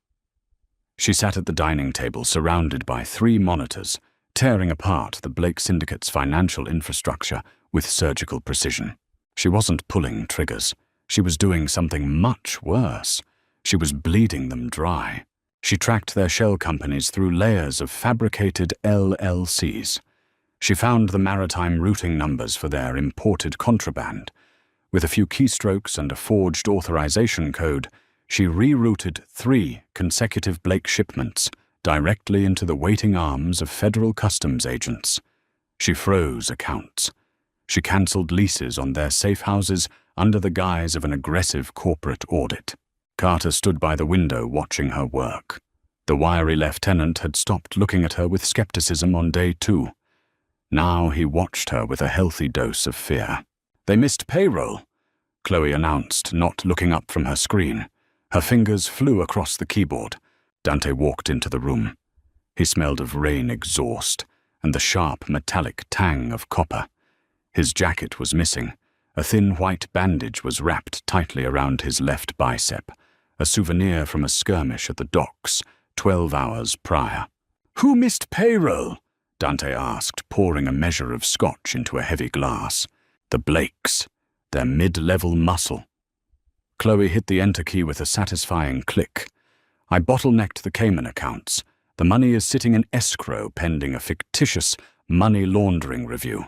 She sat at the dining table, surrounded by 3 monitors, tearing apart the Blake Syndicate's financial infrastructure with surgical precision. She wasn't pulling triggers. She was doing something much worse. She was bleeding them dry. She tracked their shell companies through layers of fabricated LLCs. She found the maritime routing numbers for their imported contraband. With a few keystrokes and a forged authorization code, she rerouted 3 consecutive Blake shipments directly into the waiting arms of federal customs agents. She froze accounts. She cancelled leases on their safe houses under the guise of an aggressive corporate audit. Carter stood by the window watching her work. The wiry lieutenant had stopped looking at her with skepticism on day 2. Now he watched her with a healthy dose of fear. "They missed payroll," Chloe announced, not looking up from her screen. Her fingers flew across the keyboard. Dante walked into the room. He smelled of rain exhaust and the sharp metallic tang of copper. His jacket was missing. A thin white bandage was wrapped tightly around his left bicep, a souvenir from a skirmish at the docks 12 hours prior. "Who missed payroll?" Dante asked, pouring a measure of scotch into a heavy glass. "The Blakes, their mid-level muscle." Chloe hit the enter key with a satisfying click. "I bottlenecked the Cayman accounts. The money is sitting in escrow pending a fictitious money laundering review.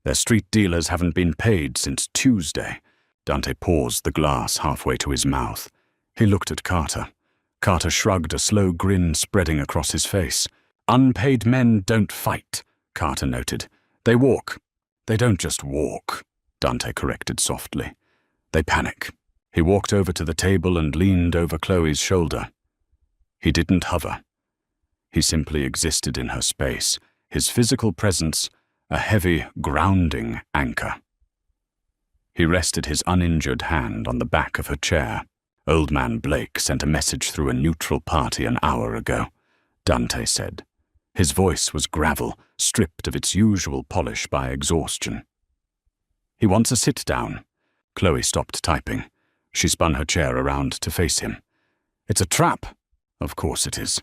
Their street dealers haven't been paid since Tuesday." Dante paused the glass halfway to his mouth. He looked at Carter. Carter shrugged, a slow grin spreading across his face. "Unpaid men don't fight," Carter noted. "They walk." "They don't just walk," Dante corrected softly. "They panic." He walked over to the table and leaned over Chloe's shoulder. He didn't hover. He simply existed in her space, his physical presence a heavy, grounding anchor. He rested his uninjured hand on the back of her chair. "Old man Blake sent a message through a neutral party an hour ago," Dante said. His voice was gravel, stripped of its usual polish by exhaustion. "He wants a sit-down." Chloe stopped typing. She spun her chair around to face him. "It's a trap." "Of course it is."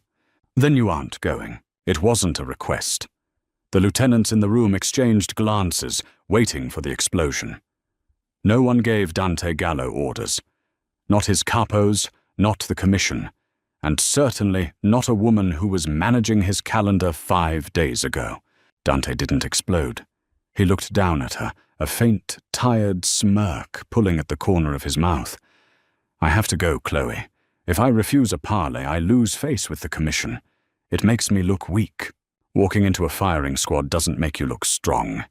"Then you aren't going." It wasn't a request. The lieutenants in the room exchanged glances, waiting for the explosion. No one gave Dante Gallo orders. Not his capos, not the commission, and certainly not a woman who was managing his calendar 5 days ago. Dante didn't explode. He looked down at her, a faint, tired smirk pulling at the corner of his mouth. "I have to go, Chloe. If I refuse a parley, I lose face with the commission. It makes me look weak. Walking into a firing squad doesn't make you look strong.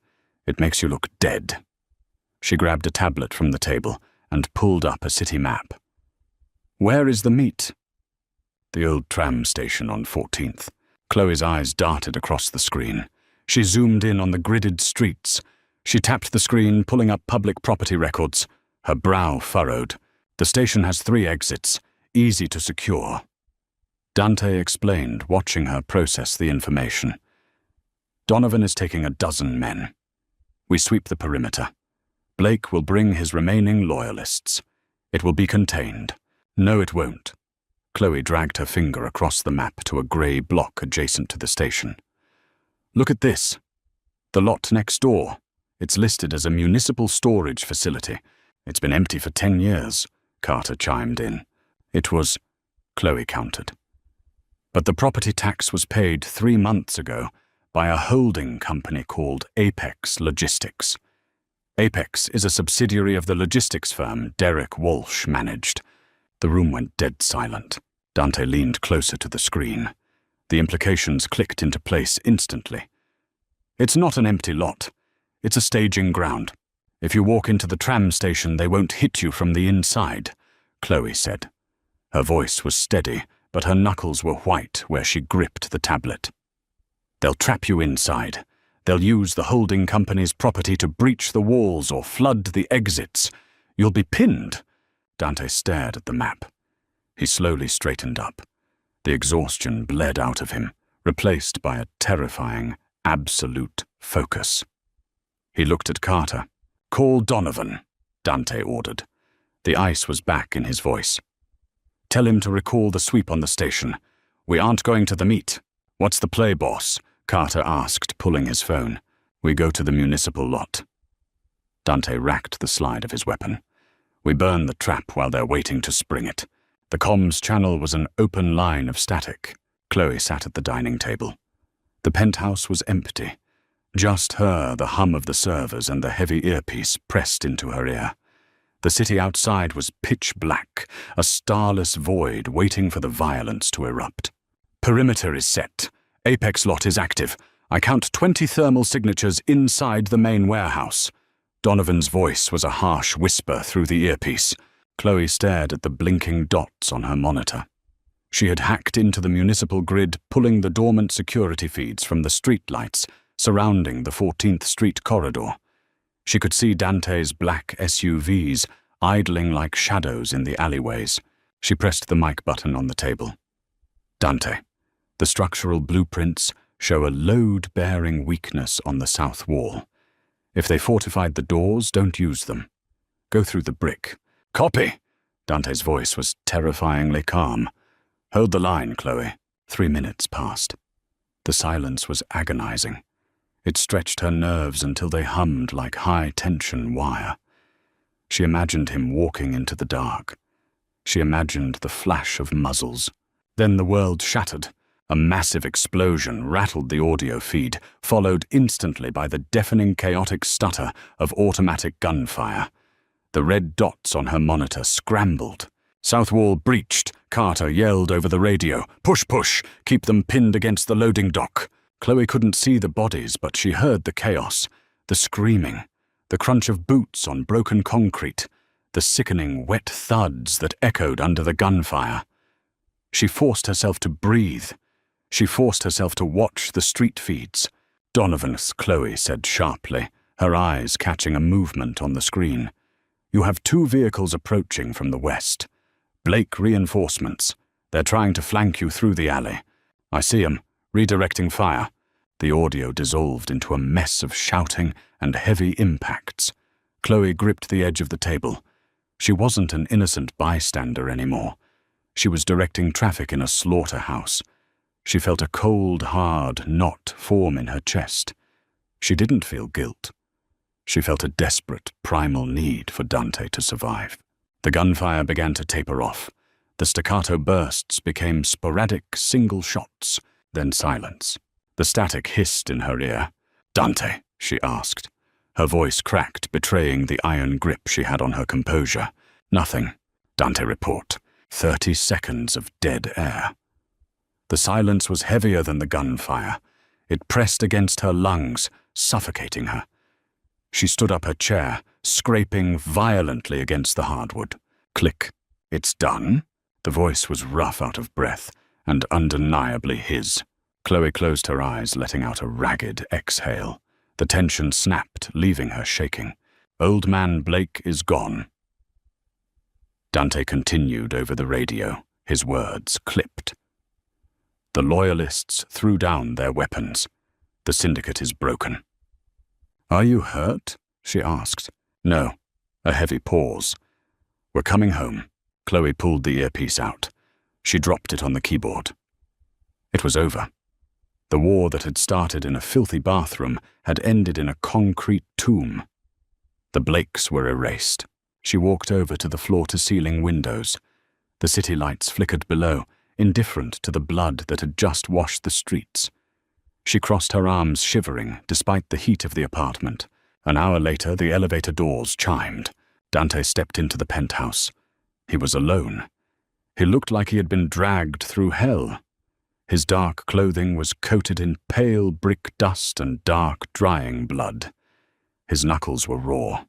It makes you look dead." She grabbed a tablet from the table and pulled up a city map. "Where is the meet?" "The old tram station on 14th. Chloe's eyes darted across the screen. She zoomed in on the gridded streets. She tapped the screen, pulling up public property records. Her brow furrowed. The station has 3 exits, easy to secure. Dante explained, watching her process the information. Donovan is taking 12 men. We sweep the perimeter. Blake will bring his remaining loyalists. It will be contained. No, it won't. Chloe dragged her finger across the map to a grey block adjacent to the station. Look at this. The lot next door. It's listed as a municipal storage facility. It's been empty for 10 years, Carter chimed in. It was, Chloe countered. But the property tax was paid 3 months ago by a holding company called Apex Logistics. Apex is a subsidiary of the logistics firm Derek Walsh managed. The room went dead silent. Dante leaned closer to the screen. The implications clicked into place instantly. It's not an empty lot. It's a staging ground. If you walk into the tram station, they won't hit you from the inside, Chloe said. Her voice was steady, but her knuckles were white where she gripped the tablet. They'll trap you inside. They'll use the holding company's property to breach the walls or flood the exits. You'll be pinned. Dante stared at the map. He slowly straightened up. The exhaustion bled out of him, replaced by a terrifying, absolute focus. He looked at Carter. Call Donovan, Dante ordered. The ice was back in his voice. Tell him to recall the sweep on the station. We aren't going to the meet. What's the play, boss? Carter asked, pulling his phone. We go to the municipal lot. Dante racked the slide of his weapon. We burn the trap while they're waiting to spring it. The comms channel was an open line of static. Chloe sat at the dining table. The penthouse was empty. Just her, the hum of the servers, and the heavy earpiece pressed into her ear. The city outside was pitch black, a starless void waiting for the violence to erupt. Perimeter is set. Apex lot is active. I count 20 thermal signatures inside the main warehouse. Donovan's voice was a harsh whisper through the earpiece. Chloe stared at the blinking dots on her monitor. She had hacked into the municipal grid, pulling the dormant security feeds from the streetlights surrounding the 14th Street corridor. She could see Dante's black SUVs idling like shadows in the alleyways. She pressed the mic button on the table. Dante. The structural blueprints show a load-bearing weakness on the south wall. If they fortified the doors, don't use them. Go through the brick. Copy! Dante's voice was terrifyingly calm. Hold the line, Chloe. 3 minutes passed. The silence was agonizing. It stretched her nerves until they hummed like high-tension wire. She imagined him walking into the dark. She imagined the flash of muzzles. Then the world shattered. A massive explosion rattled the audio feed, followed instantly by the deafening chaotic stutter of automatic gunfire. The red dots on her monitor scrambled. South wall breached. Carter yelled over the radio. Push, push! Keep them pinned against the loading dock. Chloe couldn't see the bodies, but she heard the chaos, the screaming, the crunch of boots on broken concrete, the sickening wet thuds that echoed under the gunfire. She forced herself to breathe. She forced herself to watch the street feeds. Donovan's, Chloe said sharply, her eyes catching a movement on the screen. You have 2 vehicles approaching from the west. Blake reinforcements. They're trying to flank you through the alley. I see 'em, redirecting fire. The audio dissolved into a mess of shouting and heavy impacts. Chloe gripped the edge of the table. She wasn't an innocent bystander anymore. She was directing traffic in a slaughterhouse. She felt a cold, hard knot form in her chest. She didn't feel guilt. She felt a desperate, primal need for Dante to survive. The gunfire began to taper off. The staccato bursts became sporadic, single shots, then silence. The static hissed in her ear. Dante, she asked. Her voice cracked, betraying the iron grip she had on her composure. Nothing. Dante report. 30 seconds of dead air. The silence was heavier than the gunfire. It pressed against her lungs, suffocating her. She stood up her chair, scraping violently against the hardwood. Click. It's done? The voice was rough out of breath, and undeniably his. Chloe closed her eyes, letting out a ragged exhale. The tension snapped, leaving her shaking. Old man Blake is gone. Dante continued over the radio, his words clipped. The loyalists threw down their weapons. The syndicate is broken. Are you hurt? She asked. No. A heavy pause. We're coming home. Chloe pulled the earpiece out. She dropped it on the keyboard. It was over. The war that had started in a filthy bathroom had ended in a concrete tomb. The Blakes were erased. She walked over to the floor-to-ceiling windows. The city lights flickered below, indifferent to the blood that had just washed the streets. She crossed her arms, shivering, despite the heat of the apartment. An hour later, the elevator doors chimed. Dante stepped into the penthouse. He was alone. He looked like he had been dragged through hell. His dark clothing was coated in pale brick dust and dark, drying blood. His knuckles were raw.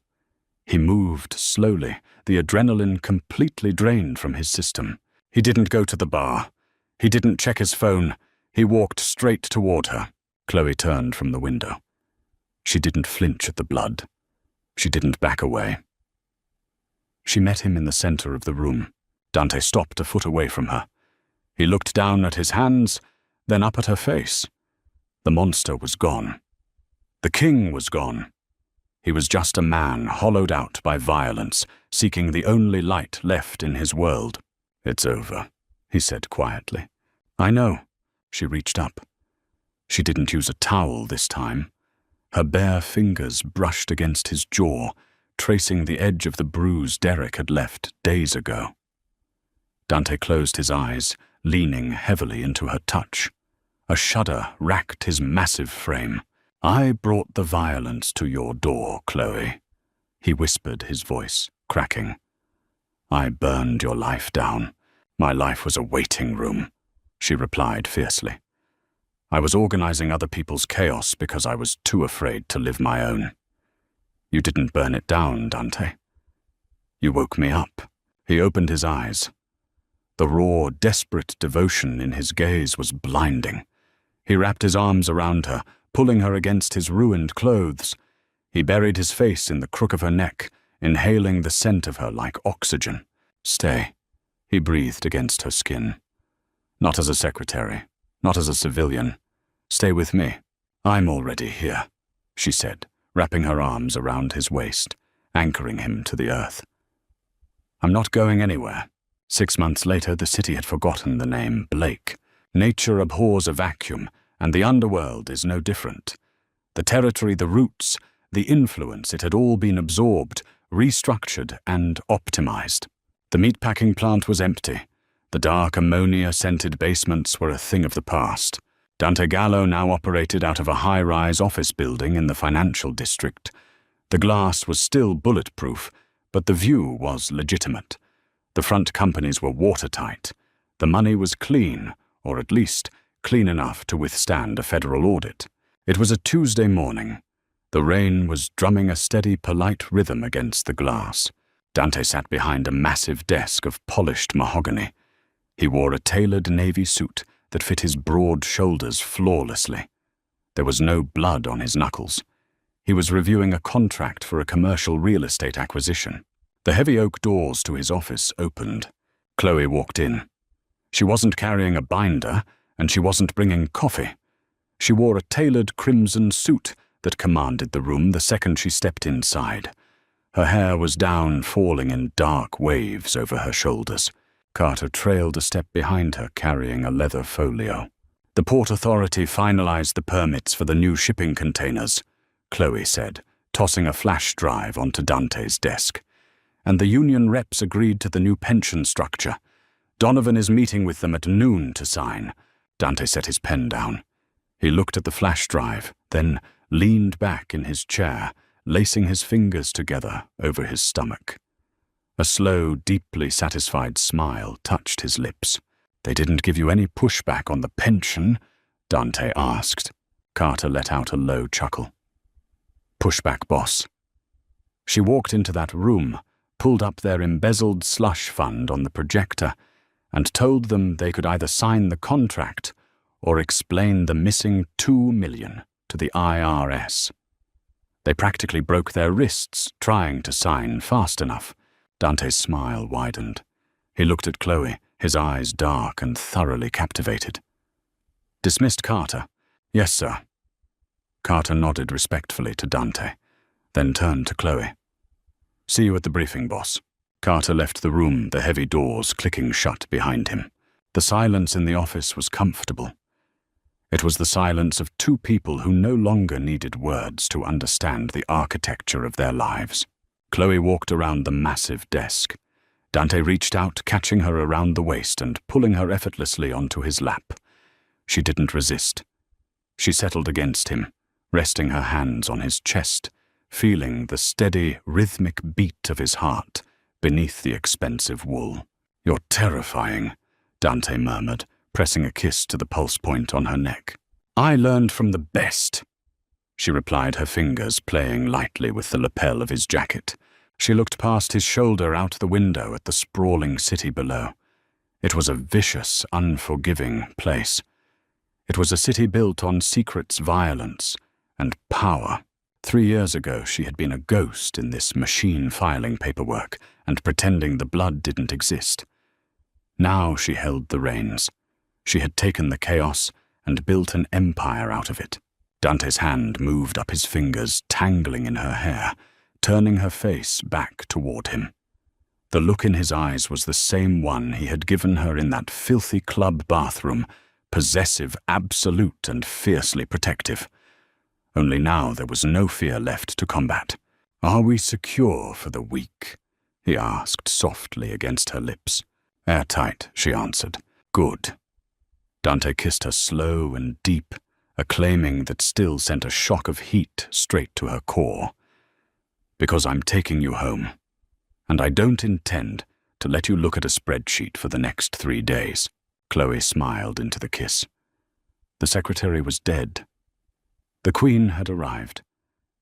He moved slowly, the adrenaline completely drained from his system. He didn't go to the bar. He didn't check his phone. He walked straight toward her. Chloe turned from the window. She didn't flinch at the blood. She didn't back away. She met him in the center of the room. Dante stopped a foot away from her. He looked down at his hands, then up at her face. The monster was gone. The king was gone. He was just a man hollowed out by violence, seeking the only light left in his world. It's over, he said quietly. I know. She reached up. She didn't use a towel this time. Her bare fingers brushed against his jaw, tracing the edge of the bruise Derek had left days ago. Dante closed his eyes, leaning heavily into her touch. A shudder racked his massive frame. I brought the violence to your door, Chloe, he whispered, his voice cracking. I burned your life down. My life was a waiting room, she replied fiercely. I was organizing other people's chaos because I was too afraid to live my own. You didn't burn it down, Dante. You woke me up. He opened his eyes. The raw, desperate devotion in his gaze was blinding. He wrapped his arms around her, pulling her against his ruined clothes. He buried his face in the crook of her neck, inhaling the scent of her like oxygen. Stay, he breathed against her skin. Not as a secretary, not as a civilian. Stay with me. I'm already here, she said, wrapping her arms around his waist, anchoring him to the earth. I'm not going anywhere. 6 months later, the city had forgotten the name Blake. Nature abhors a vacuum, and the underworld is no different. The territory, the roots, the influence, it had all been absorbed, restructured, and optimized. The meatpacking plant was empty. The dark ammonia-scented basements were a thing of the past. Dante Gallo now operated out of a high-rise office building in the financial district. The glass was still bulletproof, but the view was legitimate. The front companies were watertight. The money was clean, or at least clean enough to withstand a federal audit. It was a Tuesday morning. The rain was drumming a steady, polite rhythm against the glass. Dante sat behind a massive desk of polished mahogany. He wore a tailored navy suit that fit his broad shoulders flawlessly. There was no blood on his knuckles. He was reviewing a contract for a commercial real estate acquisition. The heavy oak doors to his office opened. Chloe walked in. She wasn't carrying a binder, and she wasn't bringing coffee. She wore a tailored crimson suit that commanded the room the second she stepped inside. Her hair was down, falling in dark waves over her shoulders. Carter trailed a step behind her, carrying a leather folio. The Port Authority finalized the permits for the new shipping containers, Chloe said, tossing a flash drive onto Dante's desk. And the union reps agreed to the new pension structure. Donovan is meeting with them at noon to sign. Dante set his pen down. He looked at the flash drive, then leaned back in his chair, lacing his fingers together over his stomach. A slow, deeply satisfied smile touched his lips. They didn't give you any pushback on the pension? Dante asked. Carter let out a low chuckle. Pushback, boss. She walked into that room, pulled up their embezzled slush fund on the projector, and told them they could either sign the contract or explain the missing $2 million to the IRS. They practically broke their wrists trying to sign fast enough. Dante's smile widened. He looked at Chloe, his eyes dark and thoroughly captivated. "Dismissed Carter?" "Yes, sir." Carter nodded respectfully to Dante, then turned to Chloe. "See you at the briefing, boss." Carter left the room, the heavy doors clicking shut behind him. The silence in the office was comfortable. It was the silence of two people who no longer needed words to understand the architecture of their lives. Chloe walked around the massive desk. Dante reached out, catching her around the waist and pulling her effortlessly onto his lap. She didn't resist. She settled against him, resting her hands on his chest, feeling the steady, rhythmic beat of his heart beneath the expensive wool. "You're terrifying," Dante murmured, pressing a kiss to the pulse point on her neck. "I learned from the best," she replied, her fingers playing lightly with the lapel of his jacket. She looked past his shoulder out the window at the sprawling city below. It was a vicious, unforgiving place. It was a city built on secrets, violence, and power. 3 years ago, she had been a ghost in this machine filing paperwork and pretending the blood didn't exist. Now she held the reins. She had taken the chaos and built an empire out of it. Dante's hand moved up his fingers, tangling in her hair, turning her face back toward him. The look in his eyes was the same one he had given her in that filthy club bathroom, possessive, absolute, and fiercely protective. Only now there was no fear left to combat. "Are we secure for the week?" he asked softly against her lips. "Airtight," she answered. "Good." Dante kissed her slow and deep, acclaiming that still sent a shock of heat straight to her core. "Because I'm taking you home, and I don't intend to let you look at a spreadsheet for the next 3 days. Chloe smiled into the kiss. The secretary was dead. The Queen had arrived,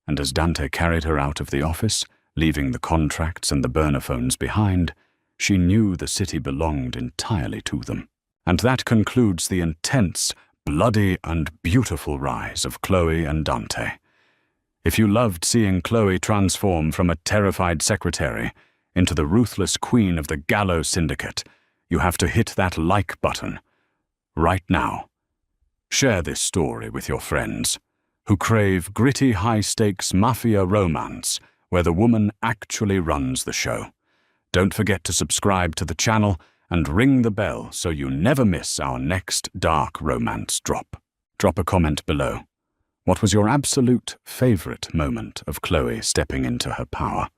and as Dante carried her out of the office, leaving the contracts and the burner phones behind, she knew the city belonged entirely to them. And that concludes the intense, bloody, and beautiful rise of Chloe and Dante. If you loved seeing Chloe transform from a terrified secretary into the ruthless queen of the Gallows Syndicate, you have to hit that like button right now. Share this story with your friends who crave gritty, high-stakes mafia romance where the woman actually runs the show. Don't forget to subscribe to the channel and ring the bell so you never miss our next dark romance drop. Drop a comment below. What was your absolute favorite moment of Chloe stepping into her power?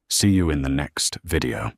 See you in the next video.